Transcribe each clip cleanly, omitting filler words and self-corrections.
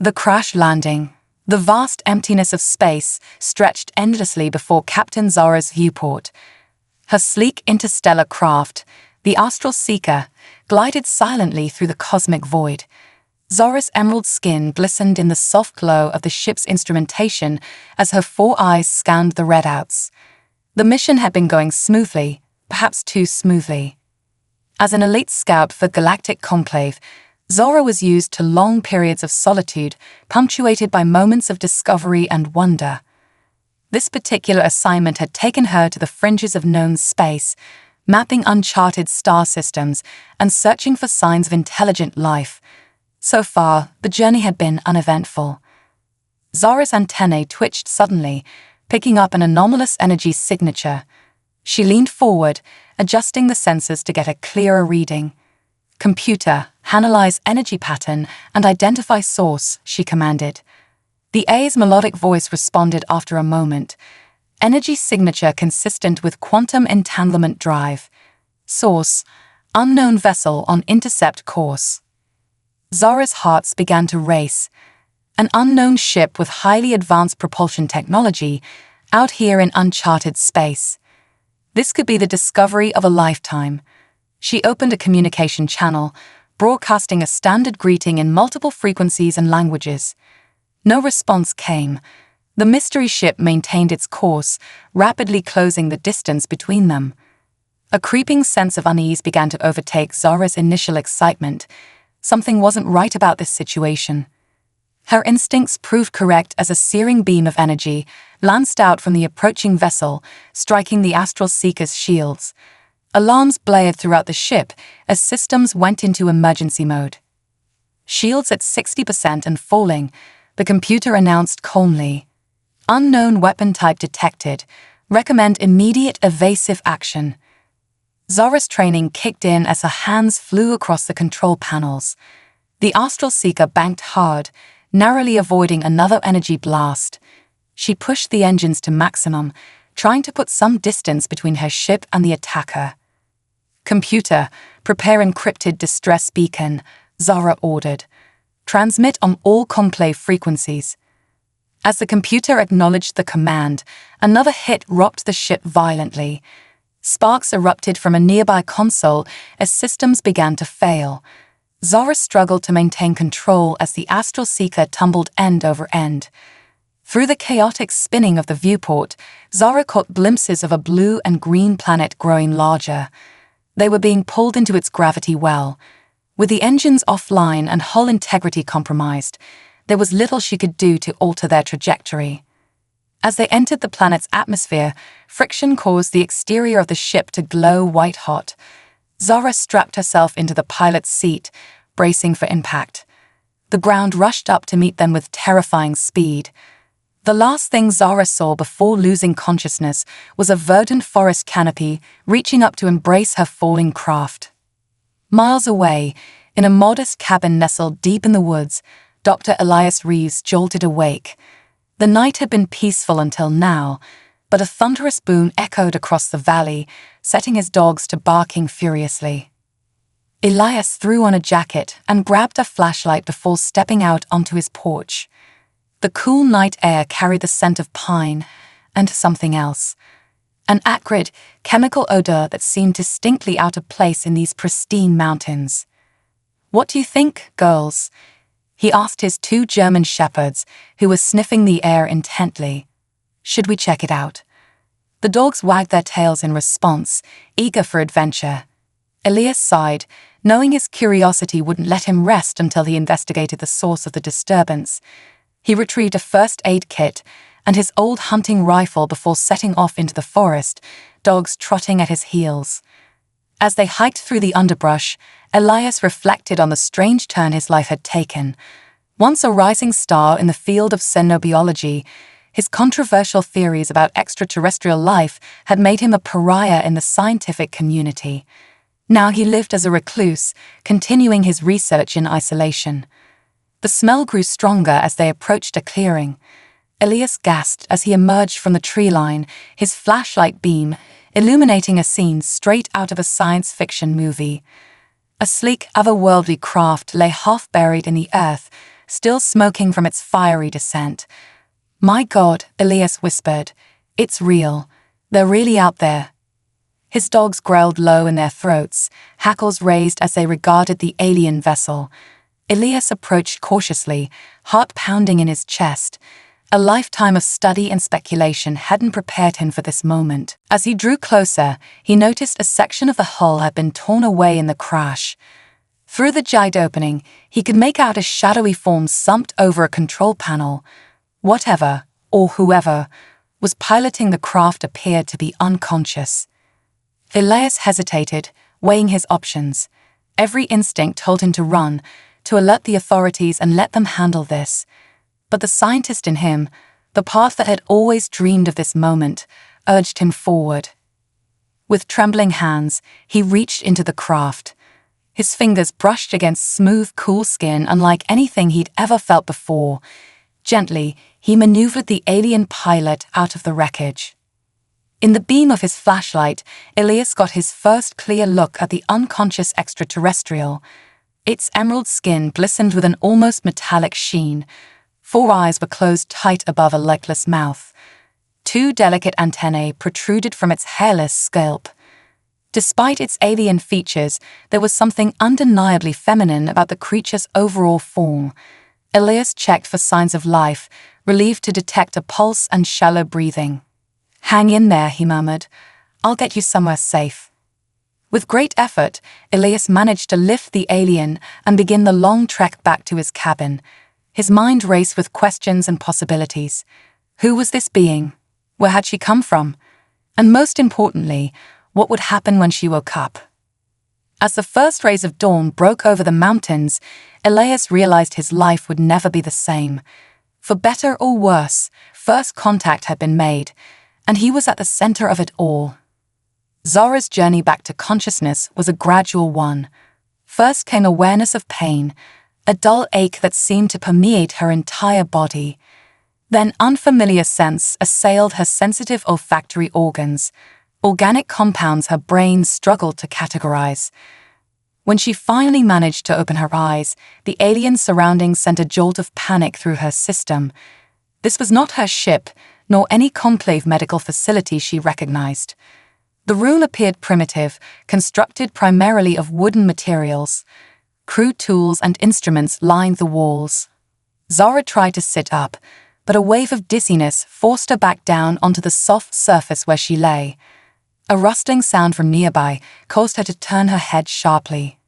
The crash landing. The vast emptiness of space stretched endlessly before Captain Zora's viewport. Her sleek interstellar craft, the Astral Seeker, glided silently through the cosmic void. Zora's emerald skin glistened in the soft glow of the ship's instrumentation as her 4 eyes scanned the readouts. The mission had been going smoothly, perhaps too smoothly. As an elite scout for Galactic Conclave, Zora was used to long periods of solitude, punctuated by moments of discovery and wonder. This particular assignment had taken her to the fringes of known space, mapping uncharted star systems and searching for signs of intelligent life. So far, the journey had been uneventful. Zora's antennae twitched suddenly, picking up an anomalous energy signature. She leaned forward, adjusting the sensors to get a clearer reading. "Computer, analyze energy pattern and identify source," she commanded. The A's melodic voice responded after a moment. Energy signature consistent with quantum entanglement drive. Source, unknown vessel on intercept course. Zora's hearts began to race. An unknown ship with highly advanced propulsion technology, out here in uncharted space. This could be the discovery of a lifetime. She opened a communication channel, broadcasting a standard greeting in multiple frequencies and languages. No response came. The mystery ship maintained its course, rapidly closing the distance between them. A creeping sense of unease began to overtake Zora's initial excitement. Something wasn't right about this situation. Her instincts proved correct as a searing beam of energy lanced out from the approaching vessel, striking the Astral Seeker's shields. Alarms blared throughout the ship as systems went into emergency mode. Shields at 60% and falling, the computer announced calmly. "Unknown weapon type detected. Recommend immediate evasive action." Zora's training kicked in as her hands flew across the control panels. The Astral Seeker banked hard, narrowly avoiding another energy blast. She pushed the engines to maximum, trying to put some distance between her ship and the attacker. "Computer, prepare encrypted distress beacon," Zora ordered. "Transmit on all conclave frequencies." As the computer acknowledged the command, another hit rocked the ship violently. Sparks erupted from a nearby console as systems began to fail. Zora struggled to maintain control as the Astral Seeker tumbled end over end. Through the chaotic spinning of the viewport, Zora caught glimpses of a blue and green planet growing larger. They were being pulled into its gravity well. With the engines offline and hull integrity compromised, there was little she could do to alter their trajectory. As they entered the planet's atmosphere, friction caused the exterior of the ship to glow white-hot. Zora strapped herself into the pilot's seat, bracing for impact. The ground rushed up to meet them with terrifying speed. The last thing Zora saw before losing consciousness was a verdant forest canopy reaching up to embrace her falling craft. Miles away, in a modest cabin nestled deep in the woods, Dr. Elias Reeves jolted awake. The night had been peaceful until now, but a thunderous boom echoed across the valley, setting his dogs to barking furiously. Elias threw on a jacket and grabbed a flashlight before stepping out onto his porch. The cool night air carried the scent of pine and something else. An acrid, chemical odor that seemed distinctly out of place in these pristine mountains. "What do you think, girls?" he asked his 2 German shepherds, who were sniffing the air intently. "Should we check it out?" The dogs wagged their tails in response, eager for adventure. Elias sighed, knowing his curiosity wouldn't let him rest until he investigated the source of the disturbance. He retrieved a first aid kit and his old hunting rifle before setting off into the forest, dogs trotting at his heels. As they hiked through the underbrush, Elias reflected on the strange turn his life had taken. Once a rising star in the field of xenobiology, his controversial theories about extraterrestrial life had made him a pariah in the scientific community. Now he lived as a recluse, continuing his research in isolation. The smell grew stronger as they approached a clearing. Elias gasped as he emerged from the tree line, his flashlight beam illuminating a scene straight out of a science fiction movie. A sleek, otherworldly craft lay half buried in the earth, still smoking from its fiery descent. "My God," Elias whispered. "It's real. They're really out there." His dogs growled low in their throats, hackles raised as they regarded the alien vessel. Elias approached cautiously, heart pounding in his chest. A lifetime of study and speculation hadn't prepared him for this moment. As he drew closer, he noticed a section of the hull had been torn away in the crash. Through the jagged opening, he could make out a shadowy form slumped over a control panel. Whatever, or whoever, was piloting the craft appeared to be unconscious. Elias hesitated, weighing his options. Every instinct told him to run, to alert the authorities and let them handle this. But the scientist in him, the part that had always dreamed of this moment, urged him forward. With trembling hands, he reached into the craft. His fingers brushed against smooth, cool skin unlike anything he'd ever felt before. Gently, he maneuvered the alien pilot out of the wreckage. In the beam of his flashlight, Elias got his first clear look at the unconscious extraterrestrial. Its emerald skin glistened with an almost metallic sheen. 4 eyes were closed tight above a legless mouth. 2 delicate antennae protruded from its hairless scalp. Despite its alien features, there was something undeniably feminine about the creature's overall form. Elias checked for signs of life, relieved to detect a pulse and shallow breathing. "Hang in there," he murmured. "I'll get you somewhere safe." With great effort, Elias managed to lift the alien and begin the long trek back to his cabin. His mind raced with questions and possibilities. Who was this being? Where had she come from? And most importantly, what would happen when she woke up? As the first rays of dawn broke over the mountains, Elias realized his life would never be the same. For better or worse, first contact had been made, and he was at the center of it all. Zara's journey back to consciousness was a gradual one. First came awareness of pain, a dull ache that seemed to permeate her entire body. Then unfamiliar scents assailed her sensitive olfactory organs, organic compounds her brain struggled to categorize. When she finally managed to open her eyes, the alien surroundings sent a jolt of panic through her system. This was not her ship, nor any conclave medical facility she recognized. The room appeared primitive, constructed primarily of wooden materials. Crude tools and instruments lined the walls. Zara tried to sit up, but a wave of dizziness forced her back down onto the soft surface where she lay. A rustling sound from nearby caused her to turn her head sharply.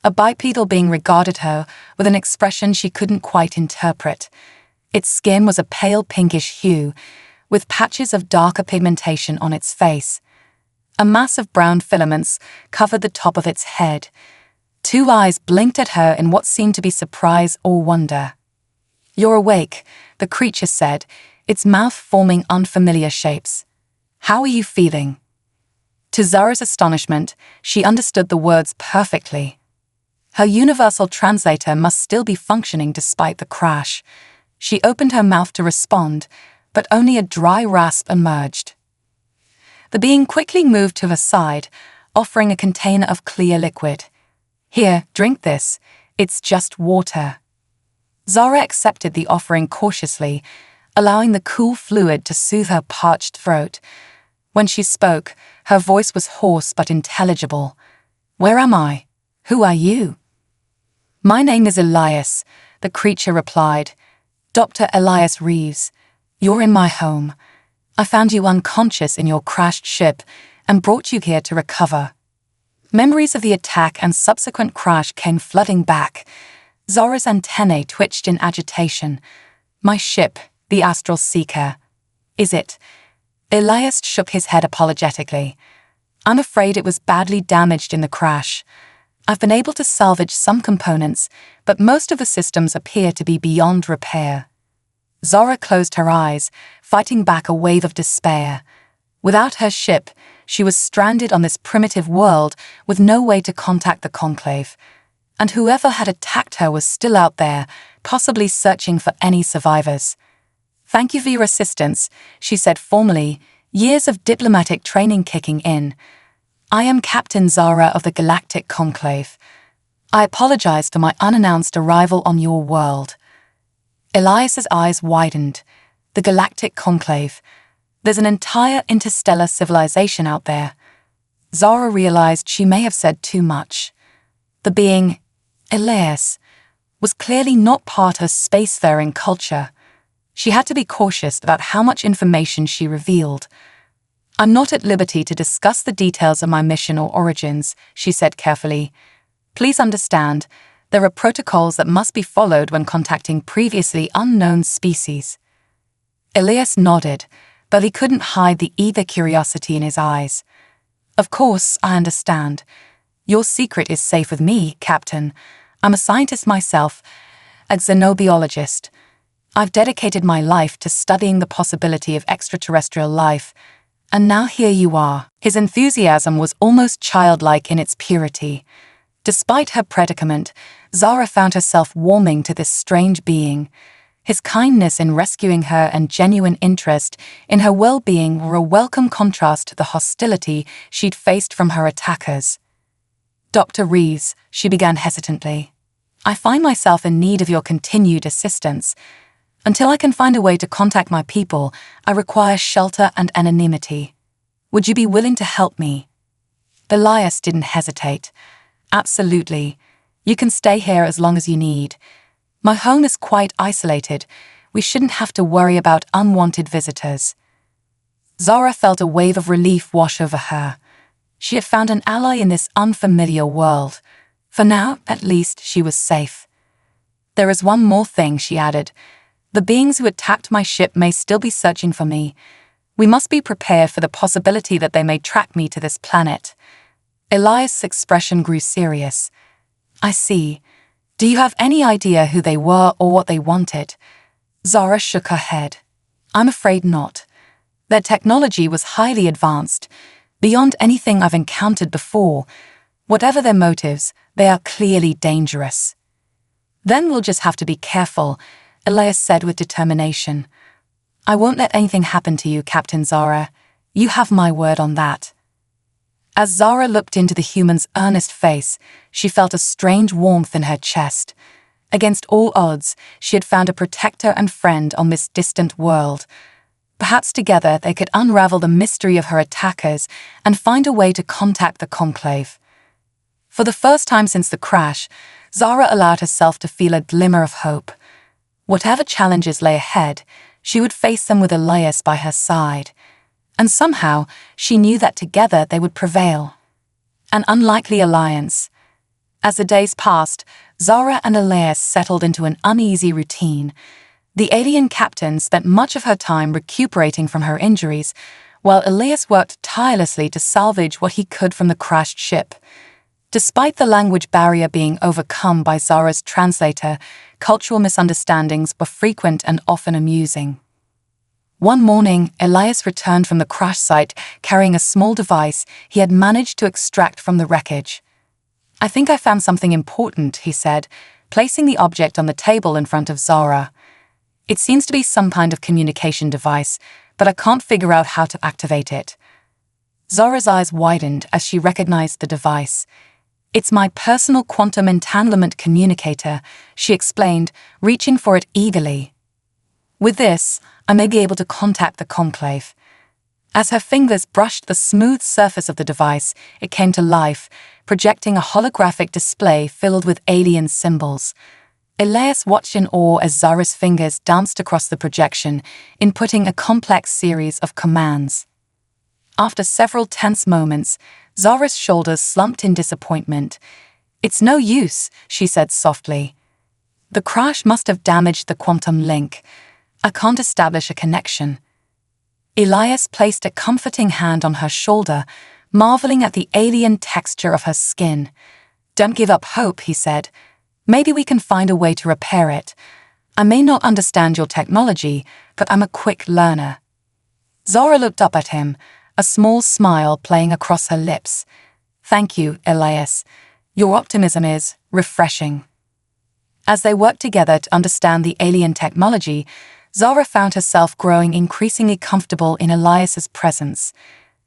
A bipedal being regarded her with an expression she couldn't quite interpret. Its skin was a pale pinkish hue, with patches of darker pigmentation on its face. A mass of brown filaments covered the top of its head. 2 eyes blinked at her in what seemed to be surprise or wonder. "You're awake," the creature said, its mouth forming unfamiliar shapes. "How are you feeling?" To Zara's astonishment, she understood the words perfectly. Her universal translator must still be functioning despite the crash. She opened her mouth to respond, but only a dry rasp emerged. The being quickly moved to her side, offering a container of clear liquid. "Here, drink this. It's just water." Zara accepted the offering cautiously, allowing the cool fluid to soothe her parched throat. When she spoke, her voice was hoarse but intelligible. "Where am I? Who are you?" "My name is Elias," the creature replied. "Dr. Elias Reeves. You're in my home. I found you unconscious in your crashed ship and brought you here to recover." Memories of the attack and subsequent crash came flooding back. Zara's antennae twitched in agitation. "My ship, the Astral Seeker. Is it?" Elias shook his head apologetically. "I'm afraid it was badly damaged in the crash. I've been able to salvage some components, but most of the systems appear to be beyond repair." Zara closed her eyes, fighting back a wave of despair. Without her ship, she was stranded on this primitive world with no way to contact the Conclave. And whoever had attacked her was still out there, possibly searching for any survivors. "Thank you for your assistance," she said formally, years of diplomatic training kicking in. "I am Captain Zara of the Galactic Conclave. I apologize for my unannounced arrival on your world. Elias's eyes widened. The galactic conclave. There's an entire interstellar civilization out there. Zara realized she may have said too much. The being, Elias, was clearly not part of spacefaring culture. She had to be cautious about how much information she revealed. I'm not at liberty to discuss the details of my mission or origins, she said carefully. Please understand, there are protocols that must be followed when contacting previously unknown species. Elias nodded, but he couldn't hide the eager curiosity in his eyes. Of course, I understand. Your secret is safe with me, Captain. I'm a scientist myself, a xenobiologist. I've dedicated my life to studying the possibility of extraterrestrial life, and now here you are. His enthusiasm was almost childlike in its purity. Despite her predicament, Zara found herself warming to this strange being. His kindness in rescuing her and genuine interest in her well-being were a welcome contrast to the hostility she'd faced from her attackers. Dr. Reeves, she began hesitantly, I find myself in need of your continued assistance. Until I can find a way to contact my people, I require shelter and anonymity. Would you be willing to help me? Elias didn't hesitate. Absolutely. You can stay here as long as you need. My home is quite isolated. We shouldn't have to worry about unwanted visitors. Zara felt a wave of relief wash over her. She had found an ally in this unfamiliar world. For now, at least, she was safe. There is one more thing, she added. The beings who attacked my ship may still be searching for me. We must be prepared for the possibility that they may track me to this planet. Elias' expression grew serious. I see. Do you have any idea who they were or what they wanted? Zara shook her head. I'm afraid not. Their technology was highly advanced, beyond anything I've encountered before. Whatever their motives, they are clearly dangerous. Then we'll just have to be careful, Elias said with determination. I won't let anything happen to you, Captain Zara. You have my word on that. As Zara looked into the human's earnest face, she felt a strange warmth in her chest. Against all odds, she had found a protector and friend on this distant world. Perhaps together they could unravel the mystery of her attackers and find a way to contact the conclave. For the first time since the crash, Zara allowed herself to feel a glimmer of hope. Whatever challenges lay ahead, she would face them with Elias by her side. And somehow, she knew that together they would prevail. An unlikely alliance. As the days passed, Zara and Elias settled into an uneasy routine. The alien captain spent much of her time recuperating from her injuries, while Elias worked tirelessly to salvage what he could from the crashed ship. Despite the language barrier being overcome by Zara's translator, cultural misunderstandings were frequent and often amusing. One morning, Elias returned from the crash site carrying a small device he had managed to extract from the wreckage. I think I found something important, he said, placing the object on the table in front of Zara. It seems to be some kind of communication device, but I can't figure out how to activate it. Zara's eyes widened as she recognized the device. It's my personal quantum entanglement communicator, she explained, reaching for it eagerly. With this, I may be able to contact the conclave. As her fingers brushed the smooth surface of the device, it came to life, projecting a holographic display filled with alien symbols. Elias watched in awe as Zara's fingers danced across the projection, inputting a complex series of commands. After several tense moments, Zara's shoulders slumped in disappointment. It's no use, she said softly. The crash must have damaged the quantum link. I can't establish a connection. Elias placed a comforting hand on her shoulder, marveling at the alien texture of her skin. Don't give up hope, he said. Maybe we can find a way to repair it. I may not understand your technology, but I'm a quick learner. Zara looked up at him, a small smile playing across her lips. Thank you, Elias. Your optimism is refreshing. As they worked together to understand the alien technology, Zara found herself growing increasingly comfortable in Elias's presence.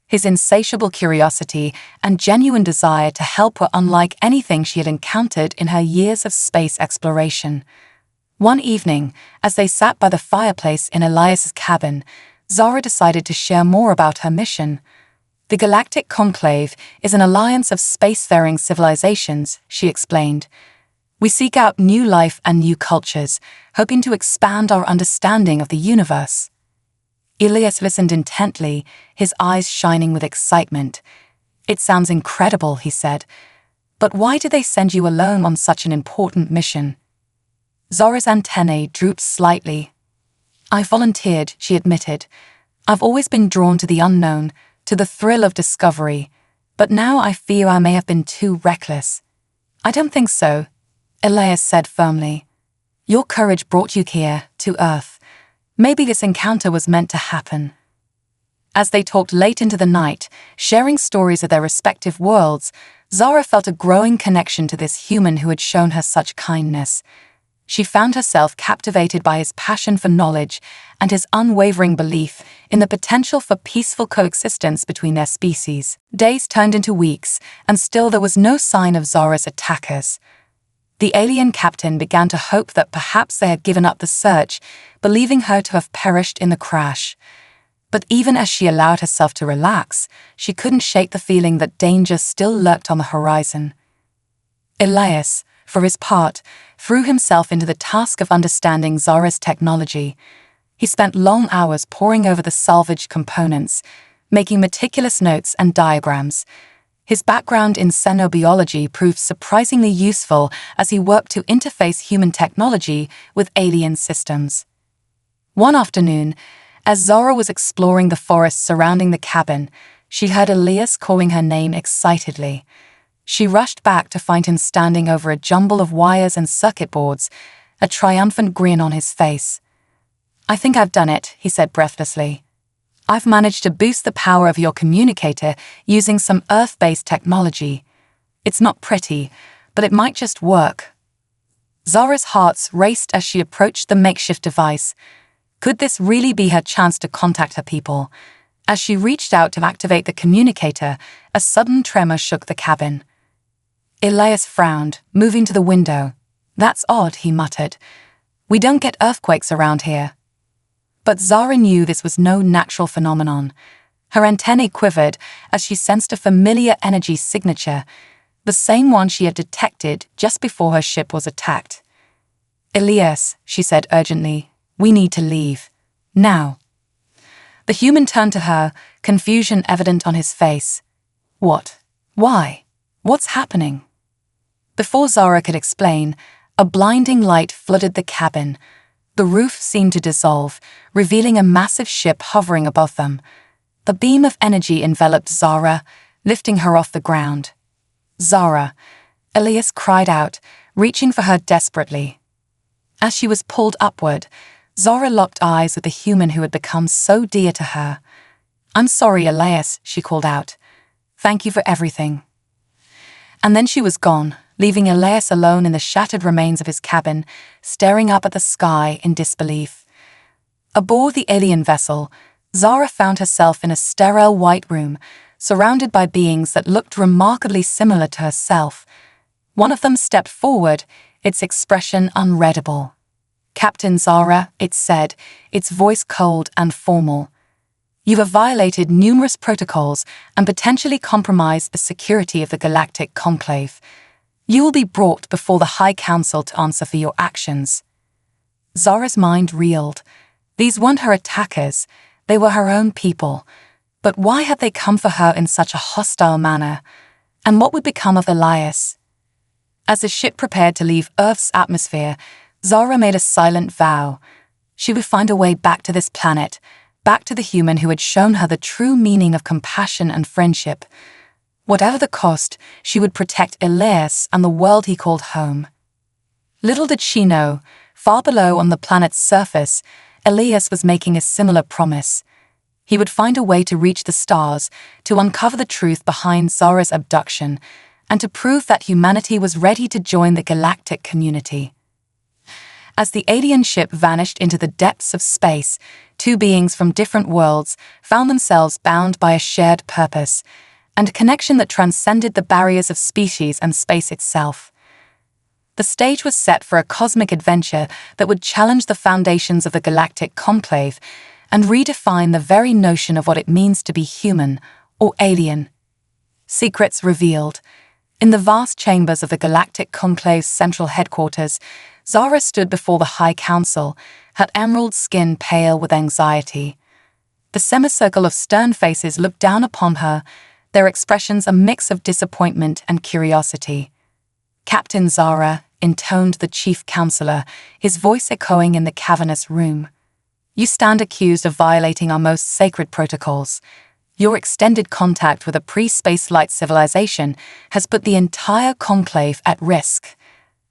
His insatiable curiosity and genuine desire to help were unlike anything she had encountered in her years of space exploration. One evening, as they sat by the fireplace in Elias's cabin, Zara decided to share more about her mission. The Galactic Conclave is an alliance of spacefaring civilizations, she explained. We seek out new life and new cultures, hoping to expand our understanding of the universe. Elias listened intently, his eyes shining with excitement. It sounds incredible, he said. But why did they send you alone on such an important mission? Zora's antennae drooped slightly. I volunteered, she admitted. I've always been drawn to the unknown, to the thrill of discovery, but now I fear I may have been too reckless. I don't think so, Elias said firmly. Your courage brought you here, to Earth. Maybe this encounter was meant to happen. As they talked late into the night, sharing stories of their respective worlds, Zara felt a growing connection to this human who had shown her such kindness. She found herself captivated by his passion for knowledge and his unwavering belief in the potential for peaceful coexistence between their species. Days turned into weeks, and still there was no sign of Zara's attackers. The alien captain began to hope that perhaps they had given up the search, believing her to have perished in the crash. But even as she allowed herself to relax, she couldn't shake the feeling that danger still lurked on the horizon. Elias, for his part, threw himself into the task of understanding Zara's technology. He spent long hours poring over the salvaged components, making meticulous notes and diagrams. His background in xenobiology proved surprisingly useful as he worked to interface human technology with alien systems. One afternoon, as Zara was exploring the forest surrounding the cabin, she heard Elias calling her name excitedly. She rushed back to find him standing over a jumble of wires and circuit boards, a triumphant grin on his face. I think I've done it, he said breathlessly. I've managed to boost the power of your communicator using some Earth-based technology. It's not pretty, but it might just work. Zara's heart raced as she approached the makeshift device. Could this really be her chance to contact her people? As she reached out to activate the communicator, a sudden tremor shook the cabin. Elias frowned, moving to the window. That's odd, he muttered. We don't get earthquakes around here. But Zara knew this was no natural phenomenon. Her antennae quivered as she sensed a familiar energy signature, the same one she had detected just before her ship was attacked. Elias, she said urgently, we need to leave. Now. The human turned to her, confusion evident on his face. What? Why? What's happening? Before Zara could explain, a blinding light flooded the cabin. The roof seemed to dissolve, revealing a massive ship hovering above them. The beam of energy enveloped Zara, lifting her off the ground. Zara, Elias cried out, reaching for her desperately. As she was pulled upward, Zara locked eyes with the human who had become so dear to her. I'm sorry, Elias, she called out. Thank you for everything. And then she was gone, leaving Elias alone in the shattered remains of his cabin, staring up at the sky in disbelief. Aboard the alien vessel, Zara found herself in a sterile white room, surrounded by beings that looked remarkably similar to herself. One of them stepped forward, its expression unreadable. Captain Zara, it said, its voice cold and formal. You have violated numerous protocols and potentially compromised the security of the Galactic Conclave. You will be brought before the High Council to answer for your actions. Zara's mind reeled. These weren't her attackers, they were her own people. But why had they come for her in such a hostile manner? And what would become of Elias? As the ship prepared to leave Earth's atmosphere, Zara made a silent vow. She would find a way back to this planet, back to the human who had shown her the true meaning of compassion and friendship. Whatever the cost, she would protect Elias and the world he called home. Little did she know, far below on the planet's surface, Elias was making a similar promise. He would find a way to reach the stars, to uncover the truth behind Zara's abduction, and to prove that humanity was ready to join the galactic community. As the alien ship vanished into the depths of space, two beings from different worlds found themselves bound by a shared purpose and a connection that transcended the barriers of species and space itself. The stage was set for a cosmic adventure that would challenge the foundations of the galactic conclave and redefine the very notion of what it means to be human or alien. Secrets revealed. In the vast chambers of the Galactic Conclave's central headquarters, Zara stood before the High Council, her emerald skin pale with anxiety. The semicircle of stern faces looked down upon her, their expressions a mix of disappointment and curiosity. "Captain Zara," intoned the chief counselor, his voice echoing in the cavernous room. "You stand accused of violating our most sacred protocols. Your extended contact with a pre-spaceflight civilization has put the entire conclave at risk.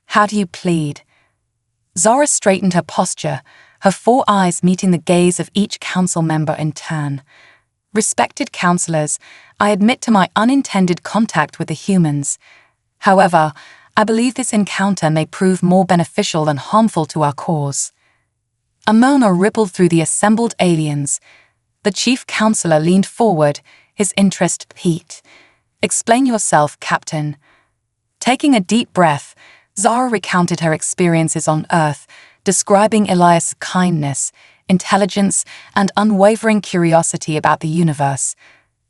How do you plead?" Zara straightened her posture, her four eyes meeting the gaze of each council member in turn. "Respected counselors, I admit to my unintended contact with the humans. However, I believe this encounter may prove more beneficial than harmful to our cause." A murmur rippled through the assembled aliens. The chief counselor leaned forward, his interest piqued. "Explain yourself, Captain." Taking a deep breath, Zara recounted her experiences on Earth, describing Elias' kindness, intelligence, and unwavering curiosity about the universe.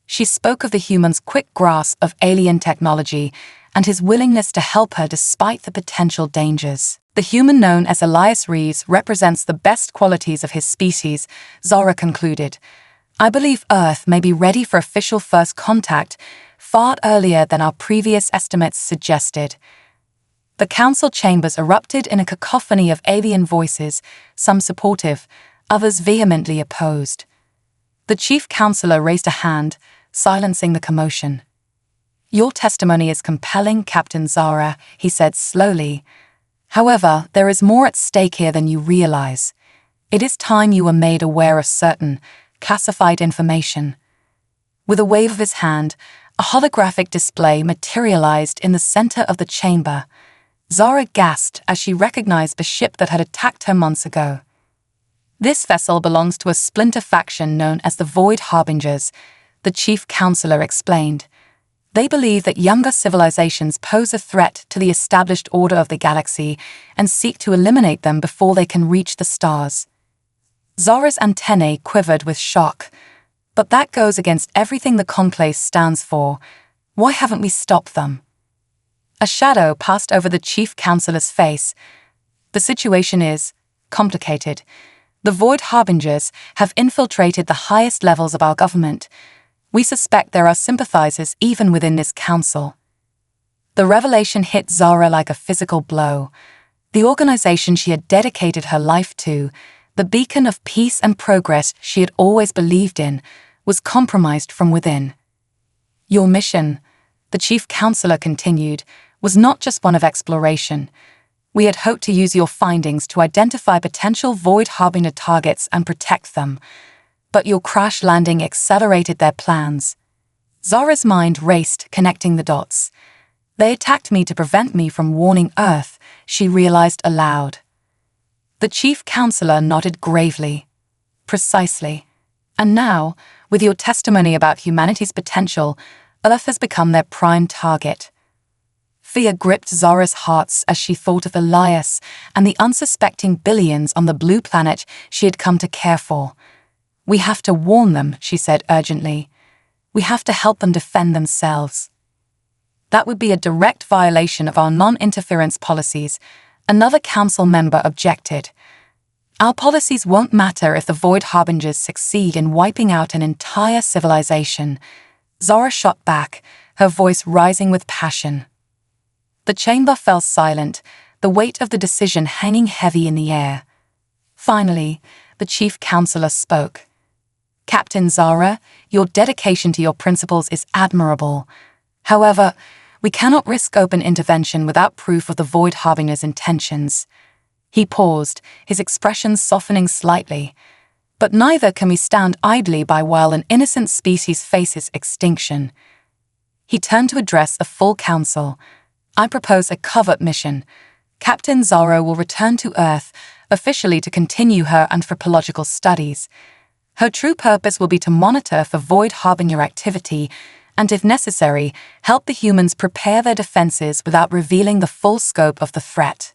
She spoke of the human's quick grasp of alien technology and his willingness to help her despite the potential dangers. "The human known as Elias Reeves represents the best qualities of his species," Zara concluded. "I believe Earth may be ready for official first contact far earlier than our previous estimates suggested." The council chambers erupted in a cacophony of alien voices, some supportive, others vehemently opposed. The chief counselor raised a hand, silencing the commotion. "Your testimony is compelling, Captain Zara," he said slowly. "However, there is more at stake here than you realize. It is time you were made aware of certain classified information." With a wave of his hand, a holographic display materialized in the center of the chamber. Zara gasped as she recognized the ship that had attacked her months ago. "This vessel belongs to a splinter faction known as the Void Harbingers," the chief counselor explained. "They believe that younger civilizations pose a threat to the established order of the galaxy and seek to eliminate them before they can reach the stars." Zara's antennae quivered with shock. "But that goes against everything the conclave stands for. Why haven't we stopped them?" A shadow passed over the chief counselor's face. "The situation is complicated. The Void Harbingers have infiltrated the highest levels of our government. We suspect there are sympathizers even within this council." The revelation hit Zara like a physical blow. The organization she had dedicated her life to, the beacon of peace and progress she had always believed in, was compromised from within. "Your mission," the chief counselor continued, "was not just one of exploration. We had hoped to use your findings to identify potential Void Harbinger targets and protect them. But your crash landing accelerated their plans." Zara's mind raced, connecting the dots. "They attacked me to prevent me from warning Earth," she realized aloud. The chief counselor nodded gravely. "Precisely. And now, with your testimony about humanity's potential, Earth has become their prime target." Fear gripped Zara's heart as she thought of Elias and the unsuspecting billions on the blue planet she had come to care for. "We have to warn them," she said urgently. "We have to help them defend themselves." "That would be a direct violation of our non-interference policies," another council member objected. "Our policies won't matter if the Void Harbingers succeed in wiping out an entire civilization." Zara shot back, her voice rising with passion. The chamber fell silent, the weight of the decision hanging heavy in the air. Finally, the chief counselor spoke. "Captain Zara, your dedication to your principles is admirable. However, we cannot risk open intervention without proof of the Void Harbinger's intentions." He paused, his expression softening slightly. "But neither can we stand idly by while an innocent species faces extinction." He turned to address the full council. "I propose a covert mission. Captain Zara will return to Earth, officially to continue her anthropological studies. Her true purpose will be to monitor for void harbinger activity and, if necessary, help the humans prepare their defenses without revealing the full scope of the threat.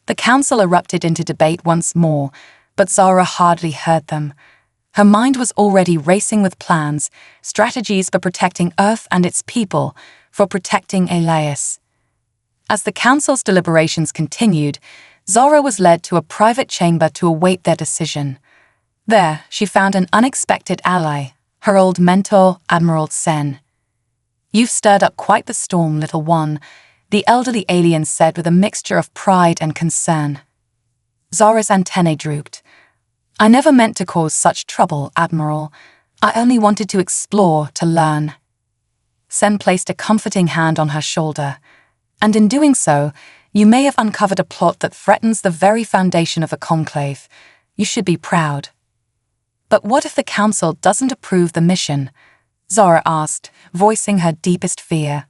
The council erupted into debate once more, but Zara hardly heard them. Her mind was already racing with plans, strategies for protecting Earth and its people, for protecting Elias. As the council's deliberations continued, Zara was led to a private chamber to await their decision. There, she found an unexpected ally, her old mentor, Admiral Sen. "You've stirred up quite the storm, little one," the elderly alien said with a mixture of pride and concern. Zara's antennae drooped. "I never meant to cause such trouble, Admiral. I only wanted to explore, to learn." Sen placed a comforting hand on her shoulder. "And in doing so, you may have uncovered a plot that threatens the very foundation of the conclave. You should be proud." "But what if the council doesn't approve the mission?" Zara asked, voicing her deepest fear.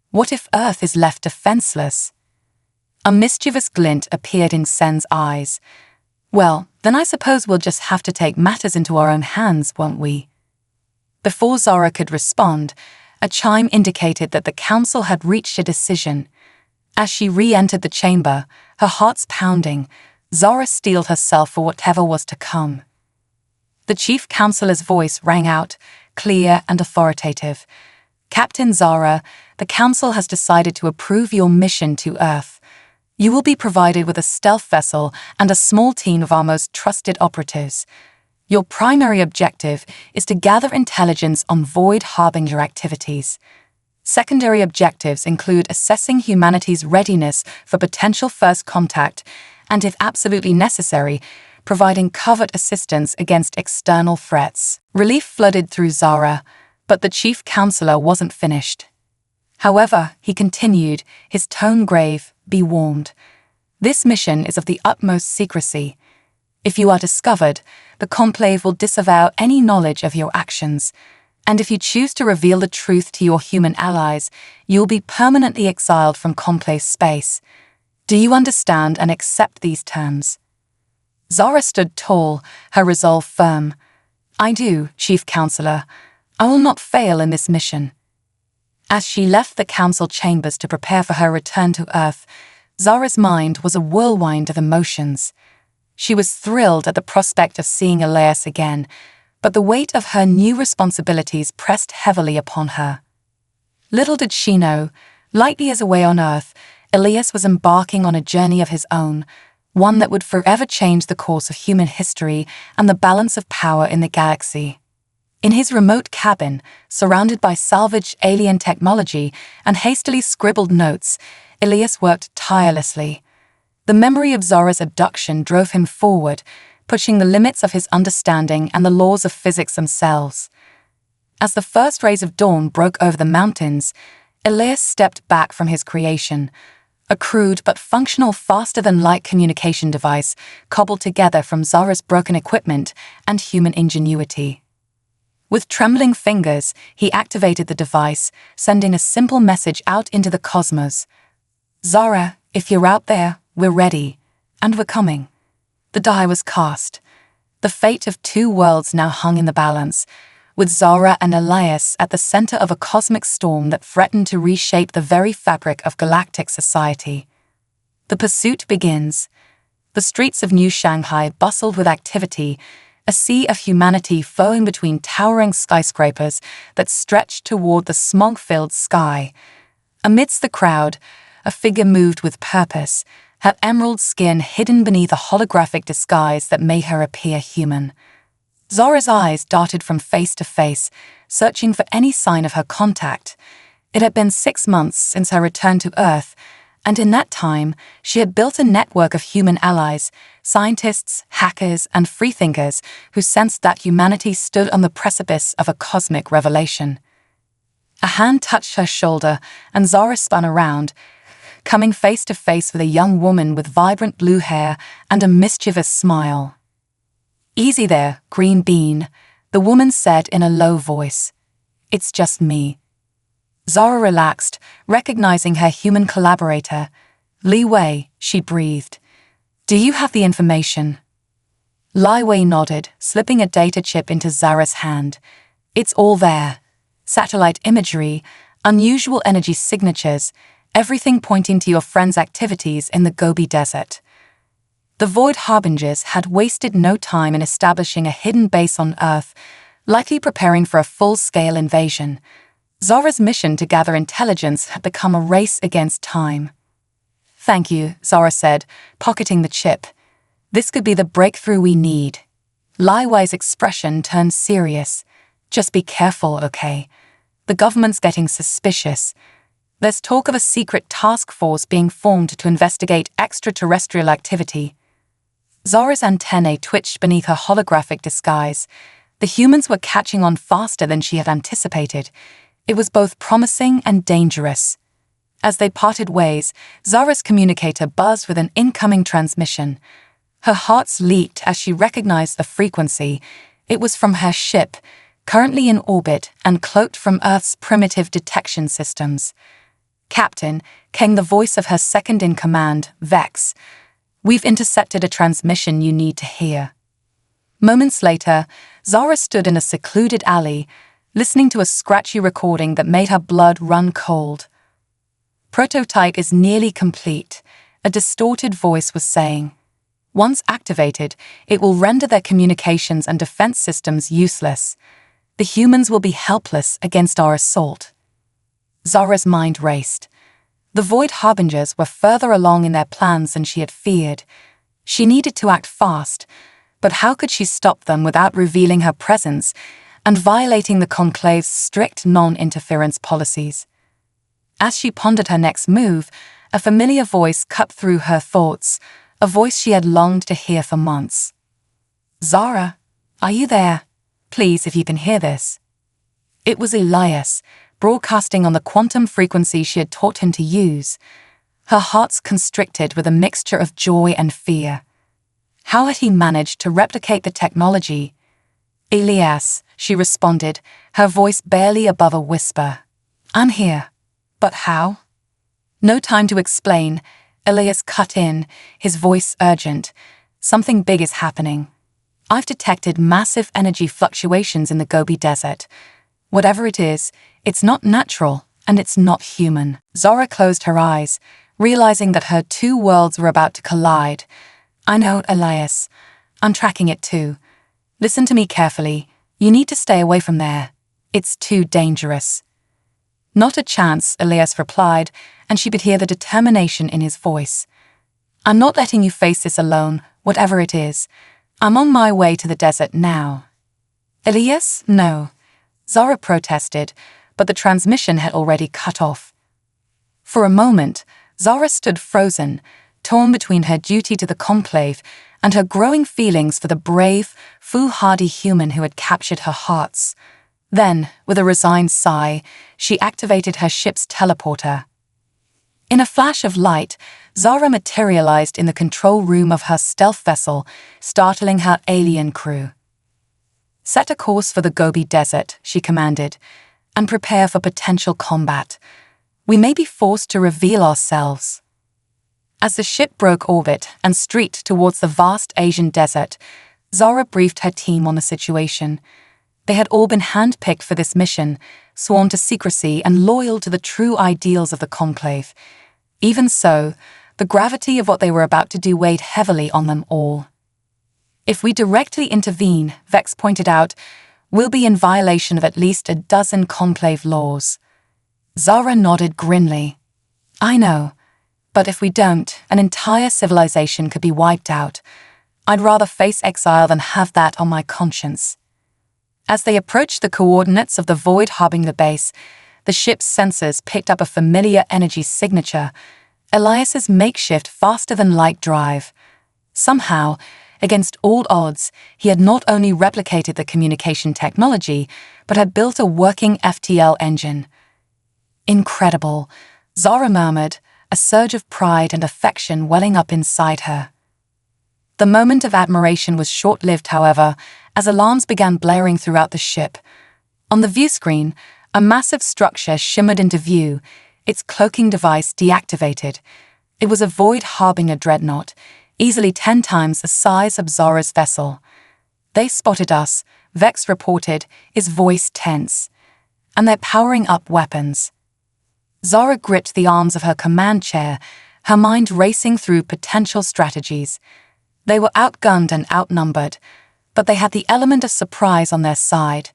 "What if Earth is left defenseless?" A mischievous glint appeared in Sen's eyes. "Well, then I suppose we'll just have to take matters into our own hands, won't we?" Before Zara could respond, a chime indicated that the council had reached a decision. As she re-entered the chamber, her heart's pounding, Zara steeled herself for whatever was to come. The chief counselor's voice rang out, clear and authoritative. "Captain Zara, the council has decided to approve your mission to Earth. You will be provided with a stealth vessel and a small team of our most trusted operatives. Your primary objective is to gather intelligence on void harbinger activities. Secondary objectives include assessing humanity's readiness for potential first contact and, if absolutely necessary, providing covert assistance against external threats." Relief flooded through Zara, but the chief counselor wasn't finished. However, he continued, his tone grave, "Be warned. This mission is of the utmost secrecy. If you are discovered, the conclave will disavow any knowledge of your actions, and if you choose to reveal the truth to your human allies, you will be permanently exiled from conclave space. Do you understand and accept these terms?" Zara stood tall, her resolve firm. "I do, Chief Counselor. I will not fail in this mission." As she left the council chambers to prepare for her return to Earth, Zara's mind was a whirlwind of emotions. She was thrilled at the prospect of seeing Elias again, but the weight of her new responsibilities pressed heavily upon her. Little did she know, lightly as away on Earth, Elias was embarking on a journey of his own, one that would forever change the course of human history and the balance of power in the galaxy. In his remote cabin, surrounded by salvaged alien technology and hastily scribbled notes, Elias worked tirelessly. The memory of Zara's abduction drove him forward, pushing the limits of his understanding and the laws of physics themselves. As the first rays of dawn broke over the mountains, Elias stepped back from his creation, a crude but functional faster-than-light communication device cobbled together from Zara's broken equipment and human ingenuity. With trembling fingers, he activated the device, sending a simple message out into the cosmos. "Zara, if you're out there, we're ready, and we're coming." The die was cast. The fate of two worlds now hung in the balance, with Zara and Elias at the center of a cosmic storm that threatened to reshape the very fabric of galactic society. The pursuit begins. The streets of New Shanghai bustled with activity, a sea of humanity flowing between towering skyscrapers that stretched toward the smog-filled sky. Amidst the crowd, a figure moved with purpose, her emerald skin hidden beneath a holographic disguise that made her appear human. Zara's eyes darted from face to face, searching for any sign of her contact. It had been 6 months since her return to Earth, and in that time, she had built a network of human allies, scientists, hackers, and freethinkers who sensed that humanity stood on the precipice of a cosmic revelation. A hand touched her shoulder, and Zara spun around, coming face to face with a young woman with vibrant blue hair and a mischievous smile. "Easy there, green bean," the woman said in a low voice. "It's just me." Zara relaxed, recognizing her human collaborator. "Li Wei," she breathed. Do you have the information? Lai Wei nodded, slipping a data chip into Zara's hand. It's all there. Satellite imagery, unusual energy signatures, everything pointing to your friend's activities in the Gobi Desert. The Void Harbingers had wasted no time in establishing a hidden base on Earth, likely preparing for a full-scale invasion. Zara's mission to gather intelligence had become a race against time. Thank you, Zara said, pocketing the chip. This could be the breakthrough we need. Lai Wei's expression turned serious. Just be careful, okay? The government's getting suspicious. There's talk of a secret task force being formed to investigate extraterrestrial activity. Zara's antennae twitched beneath her holographic disguise. The humans were catching on faster than she had anticipated. It was both promising and dangerous. As they parted ways, Zara's communicator buzzed with an incoming transmission. Her heart leaped as she recognized the frequency. It was from her ship, currently in orbit and cloaked from Earth's primitive detection systems. Captain, came the voice of her second-in-command, Vex. We've intercepted a transmission you need to hear. Moments later, Zara stood in a secluded alley, listening to a scratchy recording that made her blood run cold. Prototype is nearly complete, a distorted voice was saying. Once activated, it will render their communications and defense systems useless. The humans will be helpless against our assault. Zara's mind raced. The Void Harbingers were further along in their plans than she had feared. She needed to act fast, but how could she stop them without revealing her presence and violating the Conclave's strict non-interference policies? As she pondered her next move, a familiar voice cut through her thoughts, a voice she had longed to hear for months. Zara, are you there? Please, if you can hear this. It was Elias, broadcasting on the quantum frequency she had taught him to use. Her heart constricted with a mixture of joy and fear. How had he managed to replicate the technology? Elias, she responded, her voice barely above a whisper. I'm here. But how? No time to explain. Elias cut in, his voice urgent. Something big is happening. I've detected massive energy fluctuations in the Gobi Desert. Whatever it is, it's not natural and it's not human. Zara closed her eyes, realizing that her two worlds were about to collide. I know, Elias. I'm tracking it too. Listen to me carefully. You need to stay away from there. It's too dangerous. Not a chance, Elias replied, and she could hear the determination in his voice. I'm not letting you face this alone, whatever it is. I'm on my way to the desert now. Elias? No. Zara protested, but the transmission had already cut off. For a moment, Zara stood frozen, torn between her duty to the Conclave and her growing feelings for the brave, foolhardy human who had captured her hearts. Then, with a resigned sigh, she activated her ship's teleporter. In a flash of light, Zara materialized in the control room of her stealth vessel, startling her alien crew. Set a course for the Gobi Desert, she commanded, and prepare for potential combat. We may be forced to reveal ourselves. As the ship broke orbit and streaked towards the vast Asian desert, Zara briefed her team on the situation. They had all been handpicked for this mission, sworn to secrecy and loyal to the true ideals of the Conclave. Even so, the gravity of what they were about to do weighed heavily on them all. If we directly intervene, Vex pointed out, we'll be in violation of at least a dozen Conclave laws. Zara nodded grimly. I know, but if we don't, an entire civilization could be wiped out. I'd rather face exile than have that on my conscience. As they approached the coordinates of the Void Harbinger base, the ship's sensors picked up a familiar energy signature, Elias's makeshift faster-than-light drive. Somehow, against all odds, he had not only replicated the communication technology, but had built a working FTL engine. Incredible, Zara murmured, a surge of pride and affection welling up inside her. The moment of admiration was short-lived, however, as alarms began blaring throughout the ship. On the view screen, a massive structure shimmered into view, its cloaking device deactivated. It was a Void Harbinger dreadnought, easily 10 times the size of Zora's vessel. "They spotted us," Vex reported, his voice tense. "And they're powering up weapons." Zora gripped the arms of her command chair, her mind racing through potential strategies. They were outgunned and outnumbered, but they had the element of surprise on their side.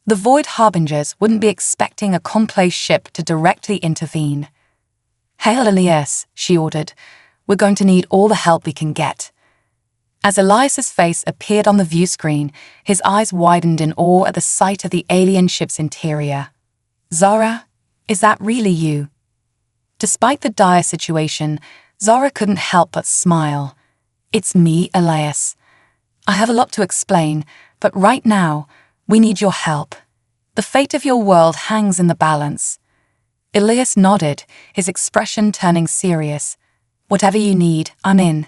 The Void Harbingers wouldn't be expecting a complex ship to directly intervene. "Hail Elias," she ordered. "We're going to need all the help we can get." As Elias's face appeared on the view screen, his eyes widened in awe at the sight of the alien ship's interior. "Zora, is that really you?" Despite the dire situation, Zora couldn't help but smile. "It's me, Elias. I have a lot to explain, but right now, we need your help. The fate of your world hangs in the balance." Elias nodded, his expression turning serious. "Whatever you need, I'm in."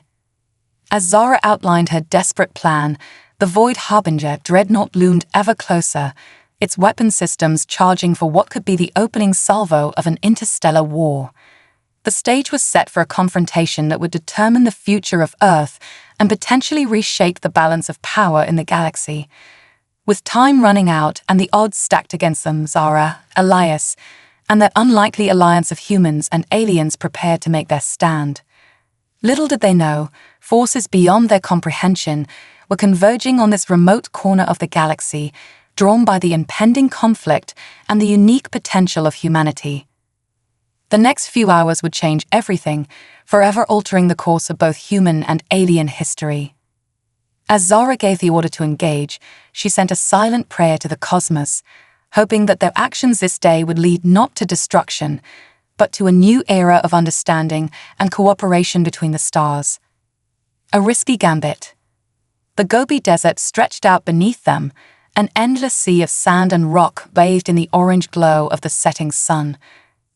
As Zora outlined her desperate plan, the Void Harbinger dreadnought loomed ever closer, its weapon systems charging for what could be the opening salvo of an interstellar war. The stage was set for a confrontation that would determine the future of Earth and potentially reshape the balance of power in the galaxy. With time running out and the odds stacked against them, Zora, Elias, and their unlikely alliance of humans and aliens prepared to make their stand. Little did they know, forces beyond their comprehension were converging on this remote corner of the galaxy, drawn by the impending conflict and the unique potential of humanity. The next few hours would change everything, forever altering the course of both human and alien history. As Zora gave the order to engage, she sent a silent prayer to the cosmos, hoping that their actions this day would lead not to destruction, but to a new era of understanding and cooperation between the stars. A risky gambit. The Gobi Desert stretched out beneath them, an endless sea of sand and rock bathed in the orange glow of the setting sun.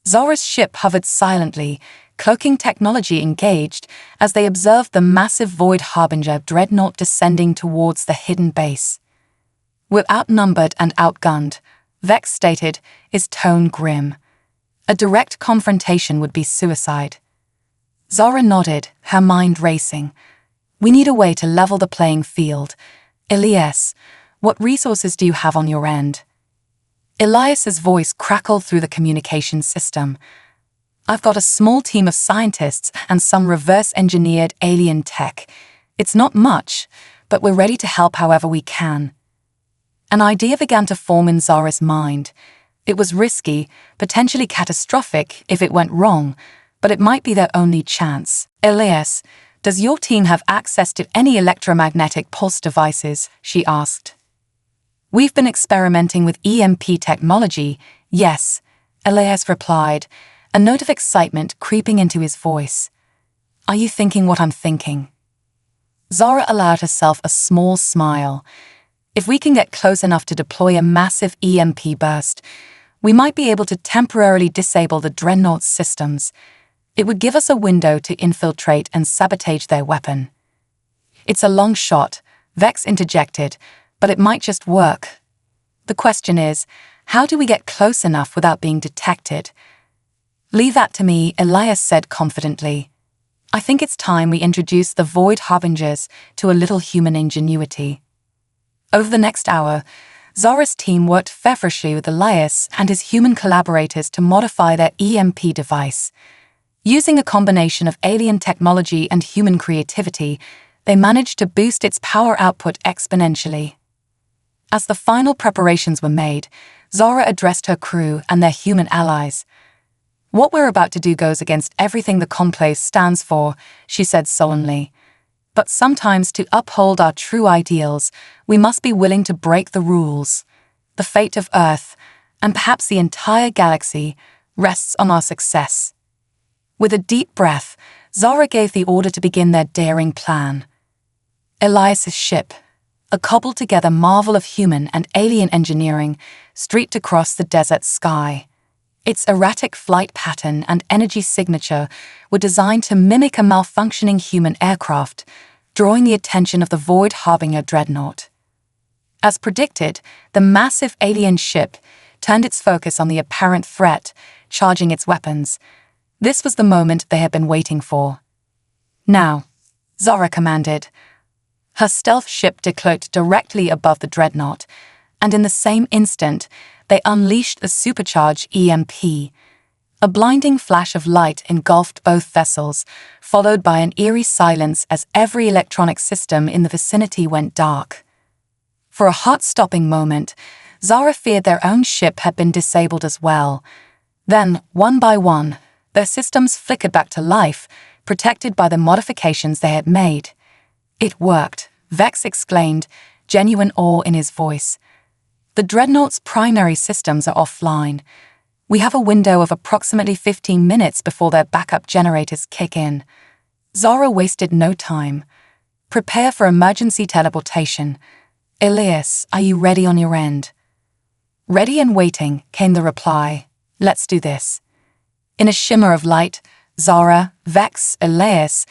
Zora's ship hovered silently, cloaking technology engaged, as they observed the massive Void Harbinger dreadnought descending towards the hidden base. "We're outnumbered and outgunned," Vex stated, his tone grim. A direct confrontation would be suicide. Zora nodded, her mind racing. "We need a way to level the playing field. Elias, what resources do you have on your end?" Elias's voice crackled through the communication system. "I've got a small team of scientists and some reverse-engineered alien tech. It's not much, but we're ready to help however we can." An idea began to form in Zora's mind. It was risky, potentially catastrophic if it went wrong, but it might be their only chance. "Elias, does your team have access to any electromagnetic pulse devices?" she asked. "We've been experimenting with EMP technology, yes," Elias replied, a note of excitement creeping into his voice. "Are you thinking what I'm thinking?" Zora allowed herself a small smile. "If we can get close enough to deploy a massive EMP burst, we might be able to temporarily disable the dreadnought's systems. It would give us a window to infiltrate and sabotage their weapon." "It's a long shot," Vex interjected, "but it might just work. The question is, how do we get close enough without being detected?" "Leave that to me," Elias said confidently. "I think it's time we introduce the Void Harbingers to a little human ingenuity." Over the next hour, Zora's team worked feverishly with Elias and his human collaborators to modify their EMP device. Using a combination of alien technology and human creativity, they managed to boost its power output exponentially. As the final preparations were made, Zora addressed her crew and their human allies. "What we're about to do goes against everything the Conclave stands for," she said solemnly. "But sometimes to uphold our true ideals, we must be willing to break the rules. The fate of Earth, and perhaps the entire galaxy, rests on our success." With a deep breath, Zora gave the order to begin their daring plan. Elias's ship, a cobbled-together marvel of human and alien engineering, streaked across the desert sky. Its erratic flight pattern and energy signature were designed to mimic a malfunctioning human aircraft, drawing the attention of the Void Harbinger dreadnought. As predicted, the massive alien ship turned its focus on the apparent threat, charging its weapons. This was the moment they had been waiting for. "Now," Zara commanded. Her stealth ship decloaked directly above the dreadnought, and in the same instant, they unleashed a supercharged EMP. A blinding flash of light engulfed both vessels, followed by an eerie silence as every electronic system in the vicinity went dark. For a heart-stopping moment, Zara feared their own ship had been disabled as well. Then, one by one, their systems flickered back to life, protected by the modifications they had made. "It worked," Vex exclaimed, genuine awe in his voice. "The dreadnought's primary systems are offline. We have a window of approximately 15 minutes before their backup generators kick in." Zara wasted no time. "Prepare for emergency teleportation. Elias, are you ready on your end?" "Ready and waiting," came the reply. "Let's do this." In a shimmer of light, Zara, Vex, Elias,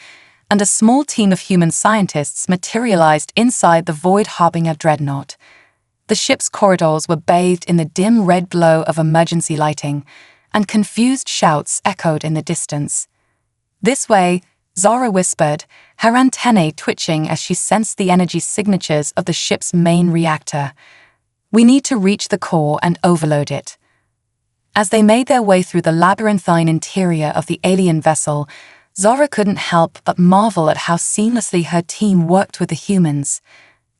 and a small team of human scientists materialized inside the Void Harbinger dreadnought. The ship's corridors were bathed in the dim red glow of emergency lighting, and confused shouts echoed in the distance. "This way," Zara whispered, her antennae twitching as she sensed the energy signatures of the ship's main reactor. "We need to reach the core and overload it." As they made their way through the labyrinthine interior of the alien vessel, Zara couldn't help but marvel at how seamlessly her team worked with the humans.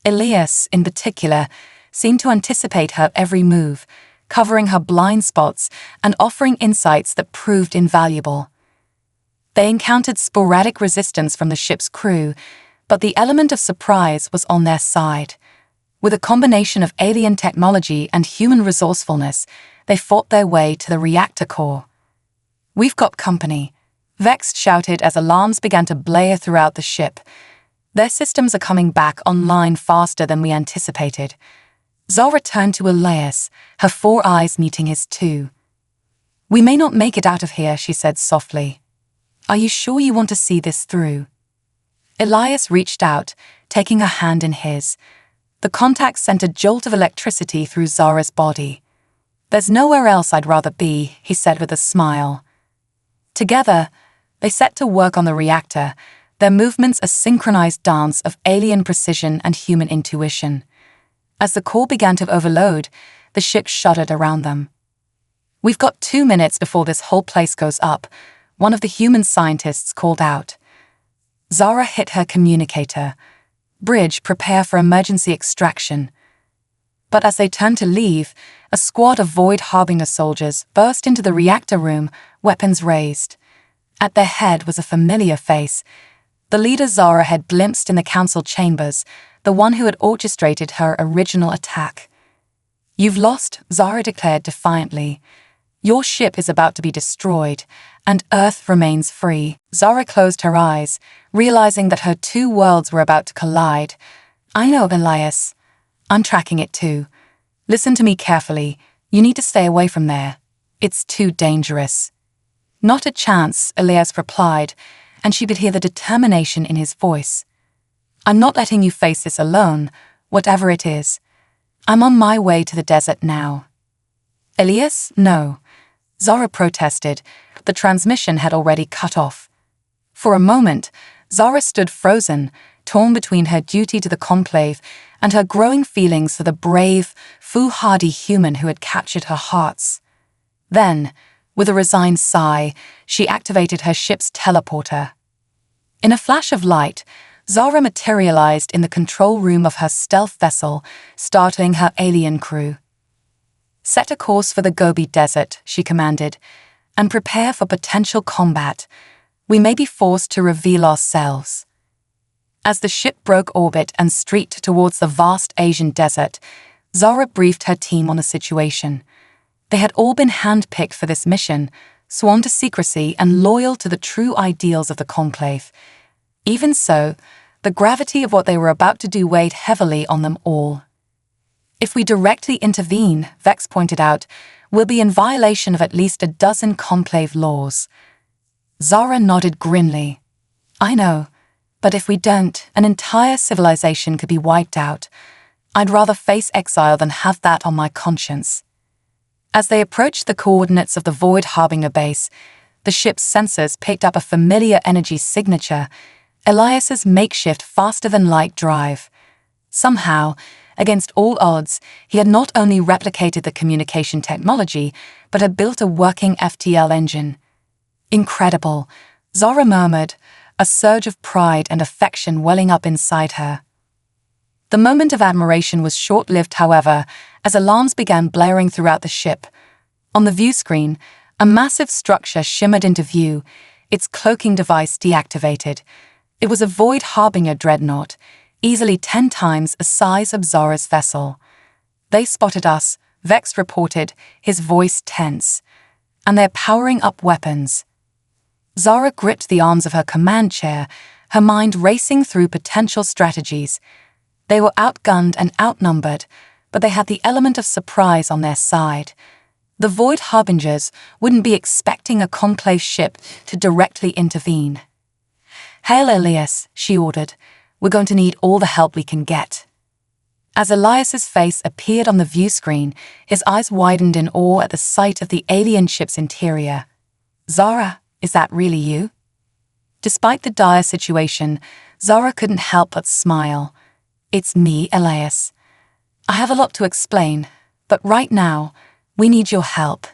Elias, in particular, seemed to anticipate her every move, covering her blind spots and offering insights that proved invaluable. They encountered sporadic resistance from the ship's crew, but the element of surprise was on their side. With a combination of alien technology and human resourcefulness, they fought their way to the reactor core. "We've got company," Vex shouted as alarms began to blare throughout the ship. "Their systems are coming back online faster than we anticipated." Zara turned to Elias, her four eyes meeting his too. "We may not make it out of here," she said softly. "Are you sure you want to see this through?" Elias reached out, taking her hand in his. The contact sent a jolt of electricity through Zara's body. "There's nowhere else I'd rather be," he said with a smile. Together, they set to work on the reactor, their movements a synchronized dance of alien precision and human intuition. As the core began to overload, the ship shuddered around them. "We've got 2 minutes before this whole place goes up," one of the human scientists called out. Zara hit her communicator. "Bridge, prepare for emergency extraction." But as they turned to leave, a squad of Void Harbinger soldiers burst into the reactor room, weapons raised. At their head was a familiar face, the leader Zara had glimpsed in the council chambers, the one who had orchestrated her original attack. "You've lost," Zara declared defiantly. "Your ship is about to be destroyed, and Earth remains free." Zara closed her eyes, realizing that her two worlds were about to collide. "I know, Elias. I'm tracking it too. Listen to me carefully. You need to stay away from there. It's too dangerous." "Not a chance," Elias replied, and she could hear the determination in his voice. "I'm not letting you face this alone, whatever it is. I'm on my way to the desert now." "Elias, no," Zara protested. The transmission had already cut off. For a moment, Zara stood frozen, torn between her duty to the Conclave and her growing feelings for the brave, foolhardy human who had captured her hearts. Then, with a resigned sigh, she activated her ship's teleporter. In a flash of light, Zara materialized in the control room of her stealth vessel, startling her alien crew. "Set a course for the Gobi Desert," she commanded, "and prepare for potential combat. We may be forced to reveal ourselves." As the ship broke orbit and streaked towards the vast Asian desert, Zara briefed her team on the situation. They had all been handpicked for this mission, sworn to secrecy and loyal to the true ideals of the Conclave. Even so, the gravity of what they were about to do weighed heavily on them all. "If we directly intervene," Vex pointed out, "we'll be in violation of at least a dozen Conclave laws." Zara nodded grimly. "I know, but if we don't, an entire civilization could be wiped out. I'd rather face exile than have that on my conscience." As they approached the coordinates of the Void Harbinger base, the ship's sensors picked up a familiar energy signature, Elias's makeshift faster-than-light drive. Somehow, against all odds, he had not only replicated the communication technology, but had built a working FTL engine. Incredible, Zara murmured, a surge of pride and affection welling up inside her. The moment of admiration was short-lived, however, as alarms began blaring throughout the ship. On the view screen, a massive structure shimmered into view, its cloaking device deactivated. It was a Void Harbinger dreadnought, easily 10 times the size of Zara's vessel. "They spotted us," Vex reported, his voice tense. "And they're powering up weapons." Zara gripped the arms of her command chair, her mind racing through potential strategies. They were outgunned and outnumbered, but they had the element of surprise on their side. The Void Harbingers wouldn't be expecting a Conclave ship to directly intervene. "Hail, Elias," she ordered. "We're going to need all the help we can get." As Elias's face appeared on the view screen, his eyes widened in awe at the sight of the alien ship's interior. "Zara, is that really you?" Despite the dire situation, Zara couldn't help but smile. "It's me, Elias. I have a lot to explain, but right now, we need your help.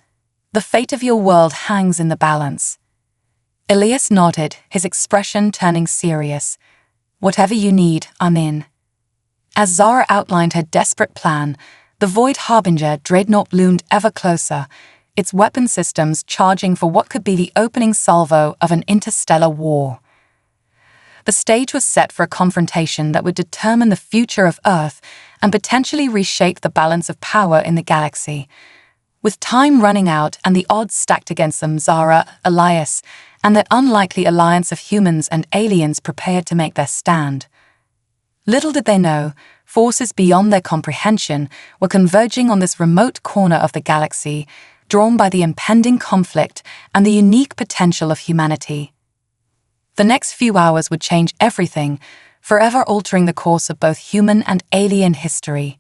The fate of your world hangs in the balance." Elias nodded, his expression turning serious. "Whatever you need, I'm in." As Zara outlined her desperate plan, the Void Harbinger dreadnought loomed ever closer, its weapon systems charging for what could be the opening salvo of an interstellar war. The stage was set for a confrontation that would determine the future of Earth and potentially reshape the balance of power in the galaxy. With time running out and the odds stacked against them, Zara, Elias, and their unlikely alliance of humans and aliens prepared to make their stand. Little did they know, forces beyond their comprehension were converging on this remote corner of the galaxy, drawn by the impending conflict and the unique potential of humanity. The next few hours would change everything, forever altering the course of both human and alien history.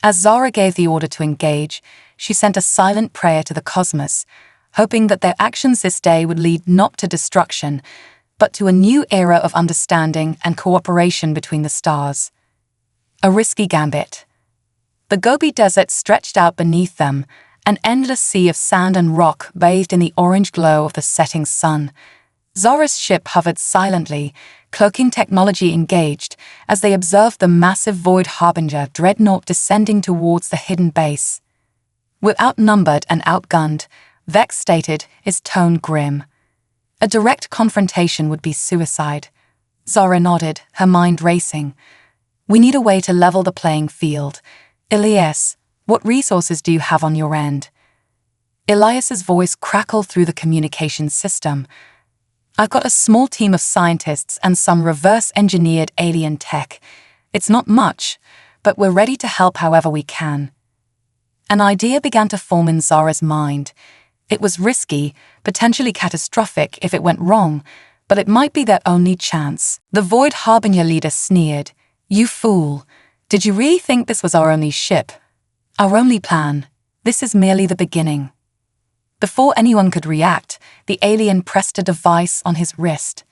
As Zara gave the order to engage, she sent a silent prayer to the cosmos, hoping that their actions this day would lead not to destruction, but to a new era of understanding and cooperation between the stars. A risky gambit. The Gobi Desert stretched out beneath them, an endless sea of sand and rock bathed in the orange glow of the setting sun. Zara's ship hovered silently, cloaking technology engaged, as they observed the massive Void Harbinger dreadnought descending towards the hidden base. "We're outnumbered and outgunned," Vex stated, his tone grim. A direct confrontation would be suicide. Zara nodded, her mind racing. "We need a way to level the playing field. Elias, what resources do you have on your end?" Elias's voice crackled through the communications system. "I've got a small team of scientists and some reverse-engineered alien tech. It's not much, but we're ready to help however we can." An idea began to form in Zara's mind. It was risky, potentially catastrophic if it went wrong, but it might be their only chance. The Void Harbinger leader sneered. "You fool. Did you really think this was our only ship? Our only plan? This is merely the beginning." Before anyone could react, the alien pressed a device on his wrist.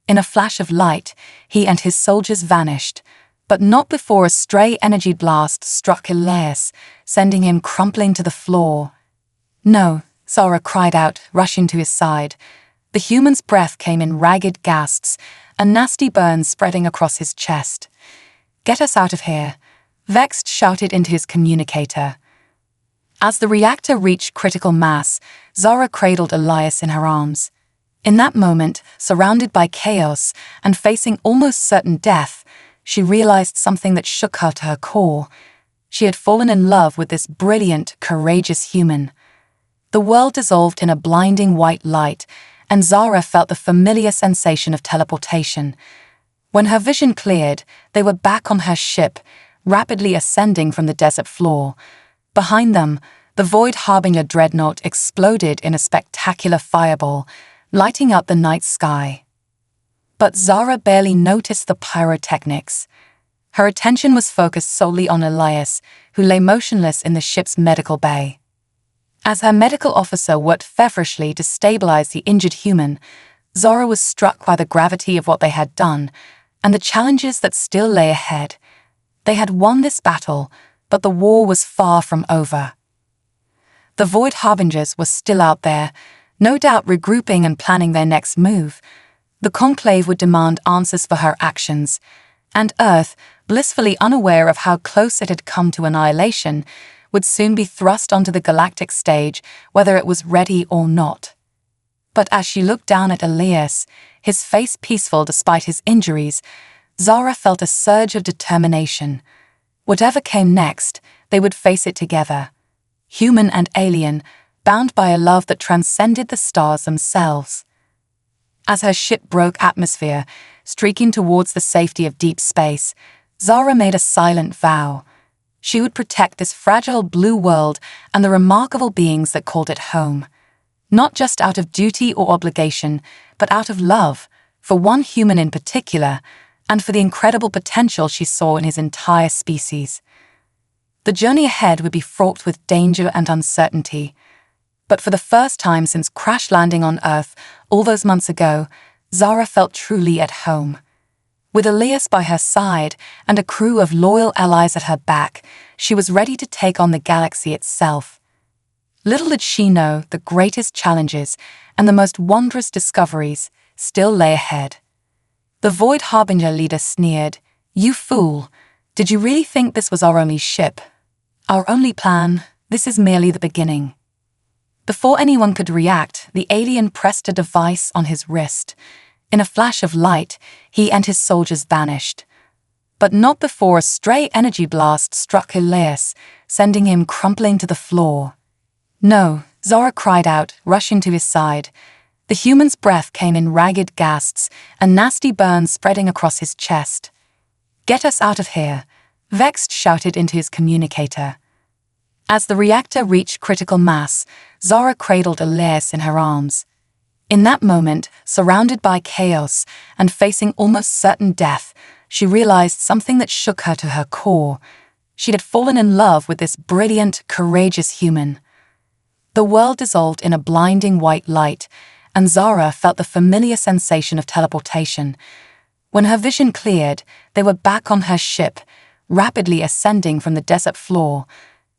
In a flash of light, he and his soldiers vanished, but not before a stray energy blast struck Elias, sending him crumpling to the floor. "No," Zara cried out, rushing to his side. The human's breath came in ragged gasps, a nasty burn spreading across his chest. "Get us out of here," Vex shouted into his communicator. As the reactor reached critical mass, Zara cradled Elias in her arms. In that moment, surrounded by chaos and facing almost certain death, she realized something that shook her to her core. She had fallen in love with this brilliant, courageous human. The world dissolved in a blinding white light, and Zara felt the familiar sensation of teleportation. When her vision cleared, they were back on her ship, rapidly ascending from the desert floor. Behind them, the Void Harbinger dreadnought exploded in a spectacular fireball, lighting up the night sky. But Zara barely noticed the pyrotechnics. Her attention was focused solely on Elias, who lay motionless in the ship's medical bay. As her medical officer worked feverishly to stabilize the injured human, Zora was struck by the gravity of what they had done and the challenges that still lay ahead. They had won this battle, but the war was far from over. The Void Harbingers were still out there, no doubt regrouping and planning their next move. The Conclave would demand answers for her actions, and Earth, blissfully unaware of how close it had come to annihilation, would soon be thrust onto the galactic stage, whether it was ready or not. But as she looked down at Elias, his face peaceful despite his injuries, Zara felt a surge of determination. Whatever came next, they would face it together. Human and alien, bound by a love that transcended the stars themselves. As her ship broke atmosphere, streaking towards the safety of deep space, Zara made a silent vow. She would protect this fragile blue world and the remarkable beings that called it home. Not just out of duty or obligation, but out of love, for one human in particular, and for the incredible potential she saw in his entire species. The journey ahead would be fraught with danger and uncertainty. But for the first time since crash landing on Earth all those months ago, Zara felt truly at home. With Elias by her side and a crew of loyal allies at her back, she was ready to take on the galaxy itself. Little did she know the greatest challenges and the most wondrous discoveries still lay ahead. The Void Harbinger leader sneered, "You fool! Did you really think this was our only ship? Our only plan? This is merely the beginning." Before anyone could react, the alien pressed a device on his wrist. In a flash of light, he and his soldiers vanished. But not before a stray energy blast struck Elias, sending him crumpling to the floor. "No," Zara cried out, rushing to his side. The human's breath came in ragged gasps, a nasty burn spreading across his chest. "Get us out of here," Vexed shouted into his communicator. As the reactor reached critical mass, Zara cradled Elias in her arms. In that moment, surrounded by chaos and facing almost certain death, she realized something that shook her to her core. She had fallen in love with this brilliant, courageous human. The world dissolved in a blinding white light, and Zara felt the familiar sensation of teleportation. When her vision cleared, they were back on her ship, rapidly ascending from the desert floor.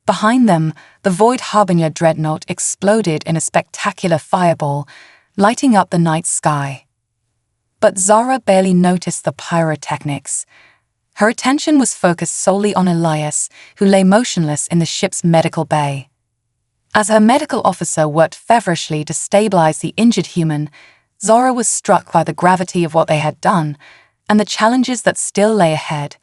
Behind them, the Void Harbinger dreadnought exploded in a spectacular fireball, lighting up the night sky. But Zara barely noticed the pyrotechnics. Her attention was focused solely on Elias, who lay motionless in the ship's medical bay. As her medical officer worked feverishly to stabilize the injured human, Zara was struck by the gravity of what they had done and the challenges that still lay ahead.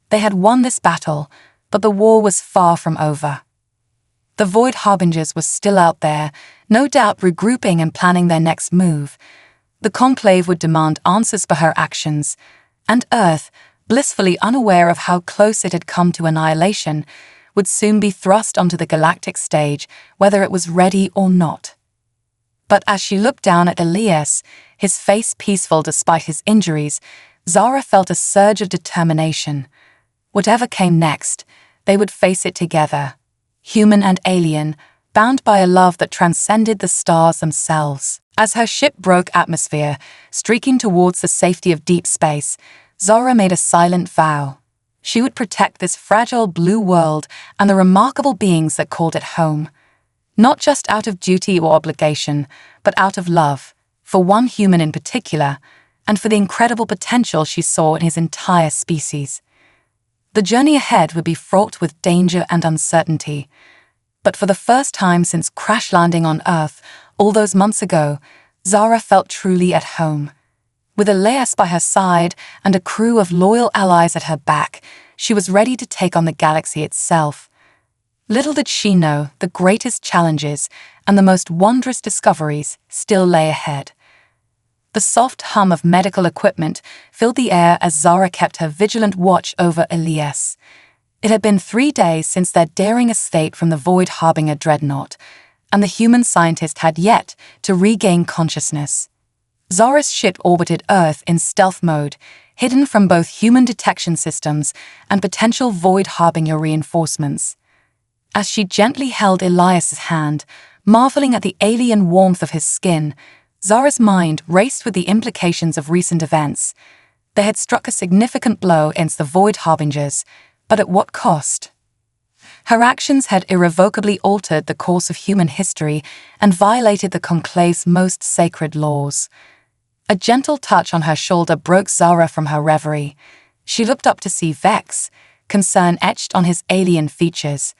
They had won this battle, but the war was far from over. The Void Harbingers were still out there, no doubt regrouping and planning their next move. The Conclave would demand answers for her actions, and Earth, blissfully unaware of how close it had come to annihilation, would soon be thrust onto the galactic stage, whether it was ready or not. But as she looked down at Elias, his face peaceful despite his injuries, Zara felt a surge of determination. Whatever came next, they would face it together, human and alien, bound by a love that transcended the stars themselves. As her ship broke atmosphere, streaking towards the safety of deep space, Zara made a silent vow. She would protect this fragile blue world and the remarkable beings that called it home. Not just out of duty or obligation, but out of love, for one human in particular, and for the incredible potential she saw in his entire species. The journey ahead would be fraught with danger and uncertainty. But for the first time since crash landing on Earth all those months ago, Zara felt truly at home. With Elias by her side and a crew of loyal allies at her back, she was ready to take on the galaxy itself. Little did she know the greatest challenges and the most wondrous discoveries still lay ahead. The soft hum of medical equipment filled the air as Zara kept her vigilant watch over Elias. It had been 3 days since their daring escape from the Void Harbinger dreadnought, and the human scientist had yet to regain consciousness. Zara's ship orbited Earth in stealth mode, hidden from both human detection systems and potential Void Harbinger reinforcements. As she gently held Elias's hand, marveling at the alien warmth of his skin, Zara's mind raced with the implications of recent events. They had struck a significant blow against the Void Harbingers, but at what cost? Her actions had irrevocably altered the course of human history and violated the Conclave's most sacred laws. A gentle touch on her shoulder broke Zara from her reverie. She looked up to see Vex, concern etched on his alien features.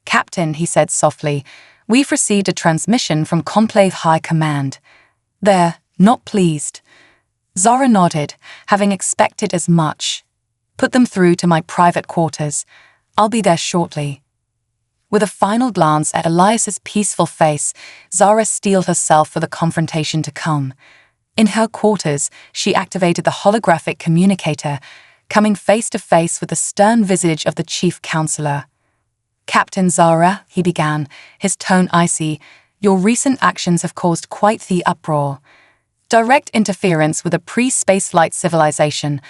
"Captain," he said softly, "we've received a transmission from Conclave High Command. They're not pleased." Zara nodded, having expected as much. "Put them through to my private quarters. I'll be there shortly." With a final glance at Elias's peaceful face, Zara steeled herself for the confrontation to come. In her quarters, she activated the holographic communicator, coming face to face with the stern visage of the chief counselor. "Captain Zara," he began, his tone icy, "your recent actions have caused quite the uproar. Direct interference with a pre-spaceflight civilization,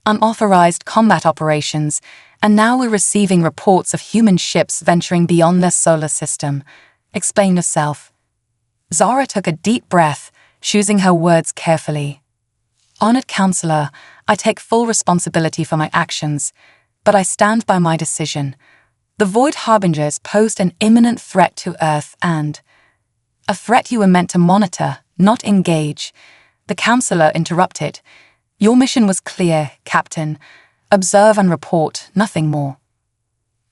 unauthorized combat operations, and now we're receiving reports of human ships venturing beyond their solar system. Explain yourself." Zara took a deep breath, choosing her words carefully. "Honored Counselor, I take full responsibility for my actions, but I stand by my decision. The Void Harbingers posed an imminent threat to Earth and... a threat you were meant to monitor, not engage." The counselor interrupted. "Your mission was clear, Captain. Observe and report, nothing more."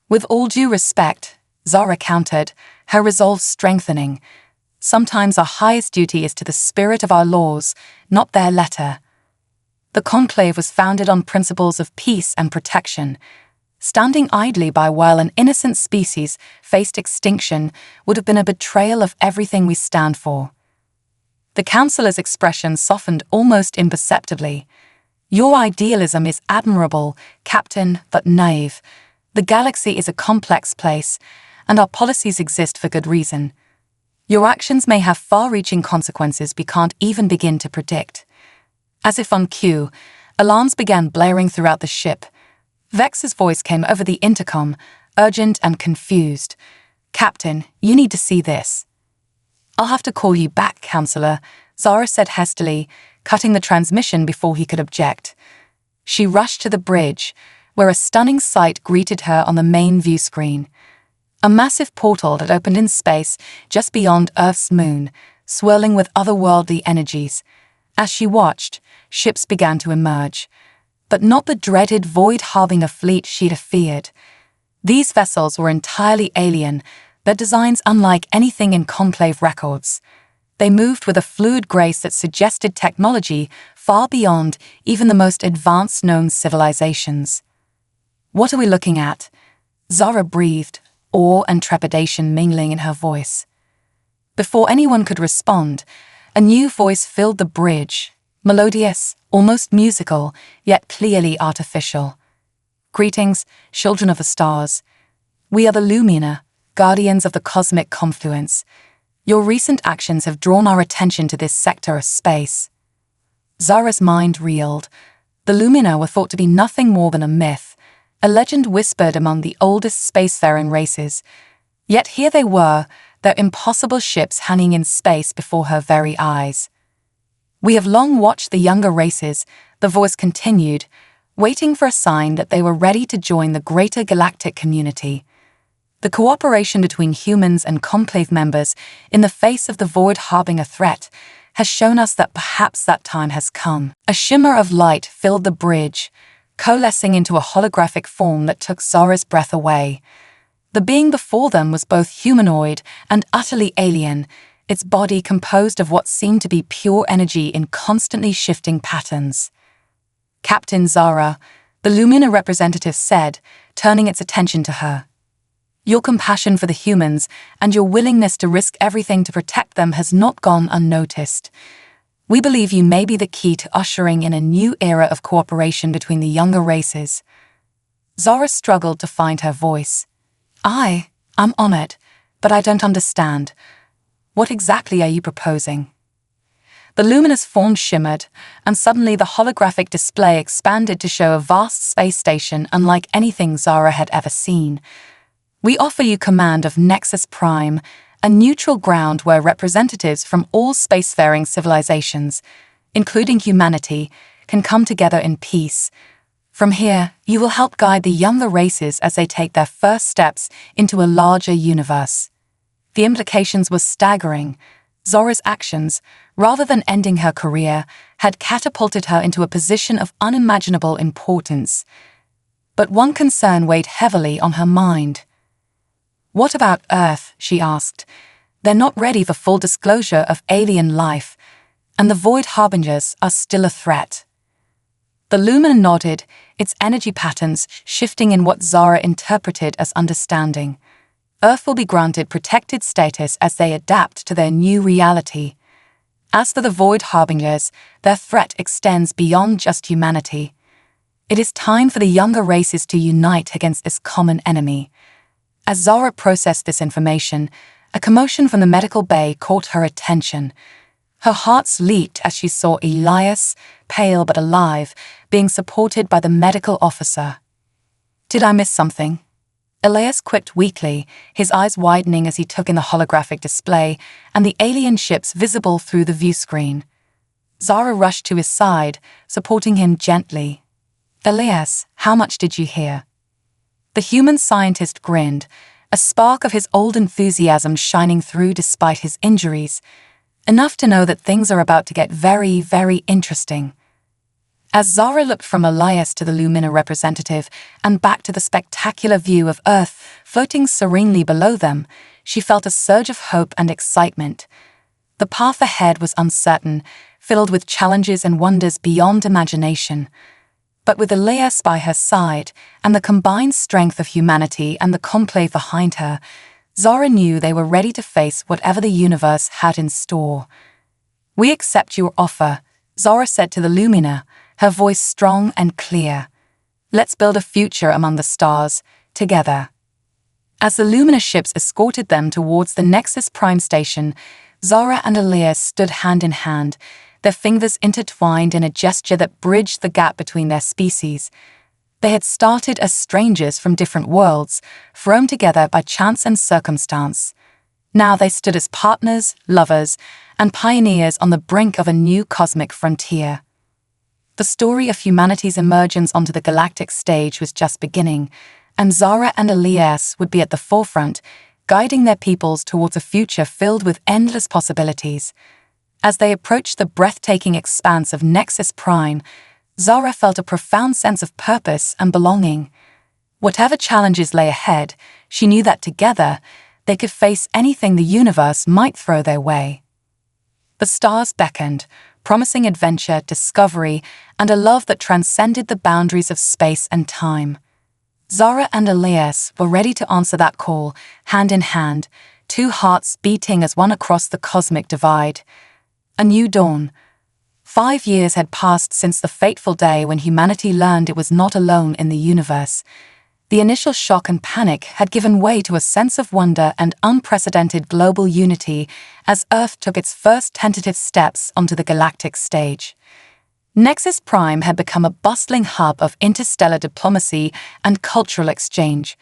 "With all due respect," Zara countered, her resolve strengthening, "sometimes our highest duty is to the spirit of our laws, not their letter. The Conclave was founded on principles of peace and protection. Standing idly by while an innocent species faced extinction would have been a betrayal of everything we stand for." The counselor's expression softened almost imperceptibly. "Your idealism is admirable, Captain, but naive. The galaxy is a complex place, and our policies exist for good reason. Your actions may have far-reaching consequences we can't even begin to predict." As if on cue, alarms began blaring throughout the ship. Vex's voice came over the intercom, urgent and confused. "Captain, you need to see this." "I'll have to call you back, Counselor," Zara said hastily, cutting the transmission before he could object. She rushed to the bridge, where a stunning sight greeted her on the main view screen. A massive portal that opened in space just beyond Earth's moon, swirling with otherworldly energies. As she watched, ships began to emerge. But not the dreaded Void Harbinger fleet she'd feared. These vessels were entirely alien, their designs unlike anything in Conclave records. They moved with a fluid grace that suggested technology far beyond even the most advanced known civilizations. "What are we looking at?" Zara breathed, awe and trepidation mingling in her voice. Before anyone could respond, a new voice filled the bridge, melodious, almost musical, yet clearly artificial. "Greetings, children of the stars. We are the Lumina, guardians of the cosmic confluence. Your recent actions have drawn our attention to this sector of space." Zara's mind reeled. The Lumina were thought to be nothing more than a myth, a legend whispered among the oldest spacefaring races. Yet here they were, their impossible ships hanging in space before her very eyes. "We have long watched the younger races," the voice continued, waiting for a sign that they were ready to join the greater galactic community. The cooperation between humans and Conclave members in the face of the Void Harbinger threat has shown us that perhaps that time has come. A shimmer of light filled the bridge, coalescing into a holographic form that took Zara's breath away. The being before them was both humanoid and utterly alien, its body composed of what seemed to be pure energy in constantly shifting patterns. "Captain Zara," the Lumina representative said, turning its attention to her. "Your compassion for the humans and your willingness to risk everything to protect them has not gone unnoticed. We believe you may be the key to ushering in a new era of cooperation between the younger races." Zara struggled to find her voice. I'm honored, but I don't understand. What exactly are you proposing?" The luminous form shimmered, and suddenly the holographic display expanded to show a vast space station unlike anything Zara had ever seen. "We offer you command of Nexus Prime, a neutral ground where representatives from all spacefaring civilizations, including humanity, can come together in peace. From here, you will help guide the younger races as they take their first steps into a larger universe. The implications were staggering. Zora's actions, rather than ending her career, had catapulted her into a position of unimaginable importance. But one concern weighed heavily on her mind. "What about Earth?" she asked. "They're not ready for full disclosure of alien life, and the Void Harbingers are still a threat." The Lumina nodded, its energy patterns shifting in what Zara interpreted as understanding. Earth will be granted protected status as they adapt to their new reality. As for the Void Harbingers, their threat extends beyond just humanity. It is time for the younger races to unite against this common enemy. As Zara processed this information, a commotion from the medical bay caught her attention. Her heart leaped as she saw Elias, pale but alive, being supported by the medical officer. "Did I miss something?" Elias quipped weakly, his eyes widening as he took in the holographic display and the alien ships visible through the view screen. Zara rushed to his side, supporting him gently. "Elias, how much did you hear?" The human scientist grinned, a spark of his old enthusiasm shining through despite his injuries. Enough to know that things are about to get very, very interesting. As Zara looked from Elias to the Lumina representative and back to the spectacular view of Earth floating serenely below them, she felt a surge of hope and excitement. The path ahead was uncertain, filled with challenges and wonders beyond imagination. But with Elias by her side and the combined strength of humanity and the conclave behind her, Zara knew they were ready to face whatever the universe had in store. "We accept your offer," Zara said to the Lumina, her voice strong and clear. "Let's build a future among the stars, together." As the Lumina ships escorted them towards the Nexus Prime station, Zara and Elias stood hand in hand, their fingers intertwined in a gesture that bridged the gap between their species. They had started as strangers from different worlds, thrown together by chance and circumstance. Now they stood as partners, lovers, and pioneers on the brink of a new cosmic frontier. The story of humanity's emergence onto the galactic stage was just beginning, and Zara and Elias would be at the forefront, guiding their peoples towards a future filled with endless possibilities. As they approached the breathtaking expanse of Nexus Prime, Zara felt a profound sense of purpose and belonging. Whatever challenges lay ahead, she knew that together, they could face anything the universe might throw their way. The stars beckoned, promising adventure, discovery, and a love that transcended the boundaries of space and time. Zara and Elias were ready to answer that call, hand in hand, two hearts beating as one across the cosmic divide. A new dawn. 5 years had passed since the fateful day when humanity learned it was not alone in the universe. The initial shock and panic had given way to a sense of wonder and unprecedented global unity as Earth took its first tentative steps onto the galactic stage. Nexus Prime had become a bustling hub of interstellar diplomacy and cultural exchange.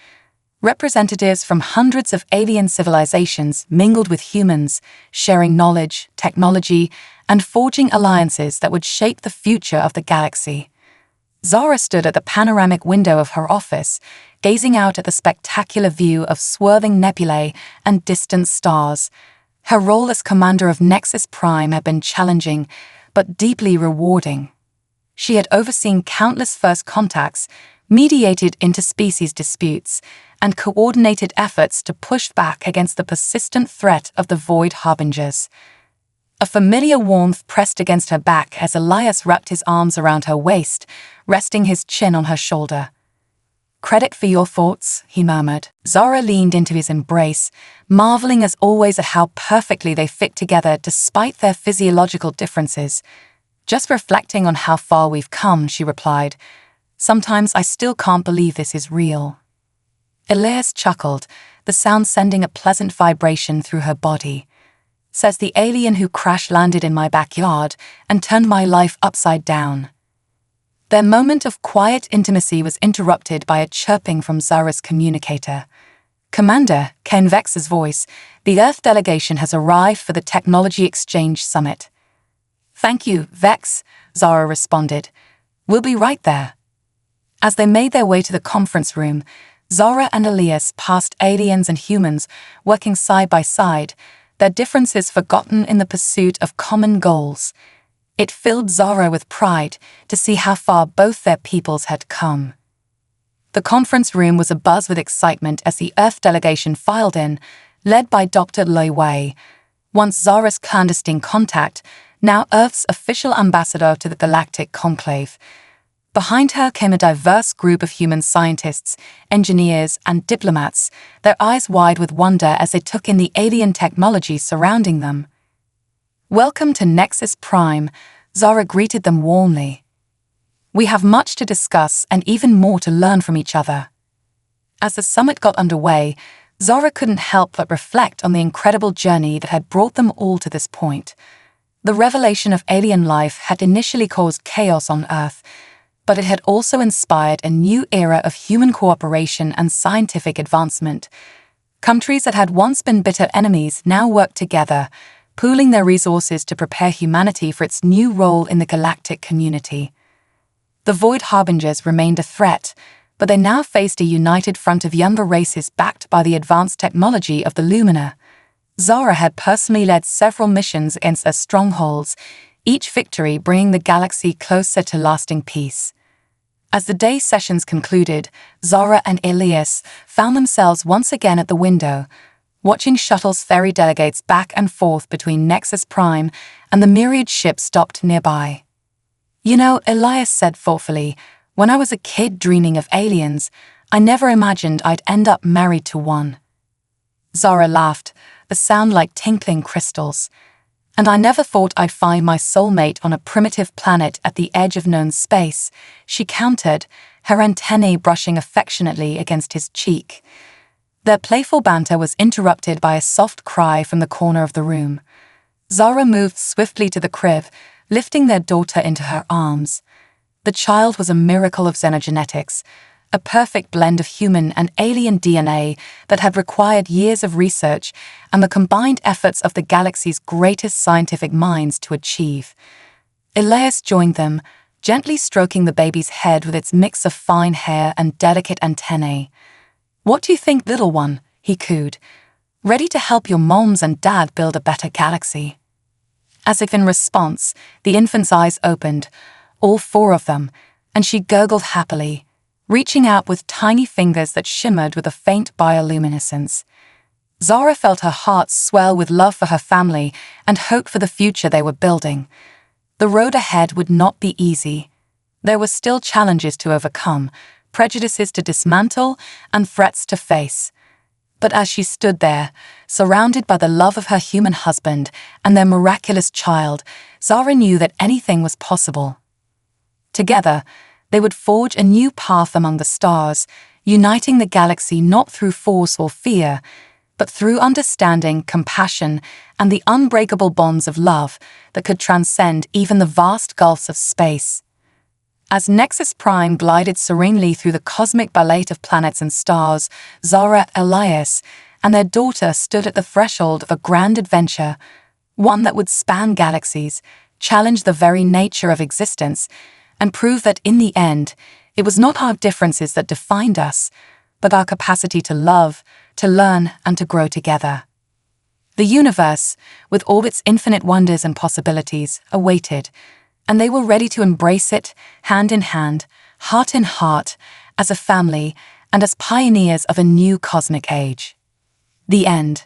Representatives from hundreds of alien civilizations mingled with humans, sharing knowledge, technology, and forging alliances that would shape the future of the galaxy. Zara stood at the panoramic window of her office, gazing out at the spectacular view of swerving nebulae and distant stars. Her role as commander of Nexus Prime had been challenging, but deeply rewarding. She had overseen countless first contacts, mediated interspecies disputes, and coordinated efforts to push back against the persistent threat of the Void Harbingers. A familiar warmth pressed against her back as Elias wrapped his arms around her waist, resting his chin on her shoulder. "Credit for your thoughts," he murmured. Zara leaned into his embrace, marveling as always at how perfectly they fit together despite their physiological differences. "Just reflecting on how far we've come," she replied. "Sometimes I still can't believe this is real." Elias chuckled, the sound sending a pleasant vibration through her body. "Says the alien who crash-landed in my backyard and turned my life upside down." Their moment of quiet intimacy was interrupted by a chirping from Zara's communicator. "Commander," came Vex's voice, "the Earth delegation has arrived for the Technology Exchange Summit." "Thank you, Vex," Zara responded. "We'll be right there." As they made their way to the conference room, Zara and Elias passed aliens and humans working side by side, their differences forgotten in the pursuit of common goals. It filled Zara with pride to see how far both their peoples had come. The conference room was abuzz with excitement as the Earth delegation filed in, led by Dr. Loi Wei, once Zara's clandestine contact, now Earth's official ambassador to the Galactic Conclave. Behind her came a diverse group of human scientists, engineers, and diplomats, their eyes wide with wonder as they took in the alien technology surrounding them. "Welcome to Nexus Prime," Zara greeted them warmly. "We have much to discuss and even more to learn from each other." As the summit got underway, Zara couldn't help but reflect on the incredible journey that had brought them all to this point. The revelation of alien life had initially caused chaos on Earth, but it had also inspired a new era of human cooperation and scientific advancement. Countries that had once been bitter enemies now worked together, pooling their resources to prepare humanity for its new role in the galactic community. The Void Harbingers remained a threat, but they now faced a united front of younger races backed by the advanced technology of the Lumina. Zara had personally led several missions against their strongholds, each victory bringing the galaxy closer to lasting peace. As the day sessions concluded, Zara and Elias found themselves once again at the window, watching shuttles ferry delegates back and forth between Nexus Prime and the myriad ships stopped nearby. "You know," Elias said thoughtfully, "when I was a kid dreaming of aliens, I never imagined I'd end up married to one." Zara laughed, a sound like tinkling crystals. "And I never thought I'd find my soulmate on a primitive planet at the edge of known space," she countered, her antennae brushing affectionately against his cheek. Their playful banter was interrupted by a soft cry from the corner of the room. Zara moved swiftly to the crib, lifting their daughter into her arms. The child was a miracle of xenogenetics, a perfect blend of human and alien DNA that had required years of research and the combined efforts of the galaxy's greatest scientific minds to achieve. Elias joined them, gently stroking the baby's head with its mix of fine hair and delicate antennae. "What do you think, little one?" he cooed. "Ready to help your moms and dad build a better galaxy?" As if in response, the infant's eyes opened, all four of them, and she gurgled happily, reaching out with tiny fingers that shimmered with a faint bioluminescence. Zara felt her heart swell with love for her family and hope for the future they were building. The road ahead would not be easy. There were still challenges to overcome, prejudices to dismantle, and threats to face. But as she stood there, surrounded by the love of her human husband and their miraculous child, Zara knew that anything was possible. Together, they would forge a new path among the stars, uniting the galaxy not through force or fear, but through understanding, compassion, and the unbreakable bonds of love that could transcend even the vast gulfs of space. As Nexus Prime glided serenely through the cosmic ballet of planets and stars, Zara, Elias, and their daughter stood at the threshold of a grand adventure, one that would span galaxies, challenge the very nature of existence, and prove that in the end, it was not our differences that defined us, but our capacity to love, to learn, and to grow together. The universe, with all its infinite wonders and possibilities, awaited, and they were ready to embrace it, hand in hand, heart in heart, as a family and as pioneers of a new cosmic age. The end.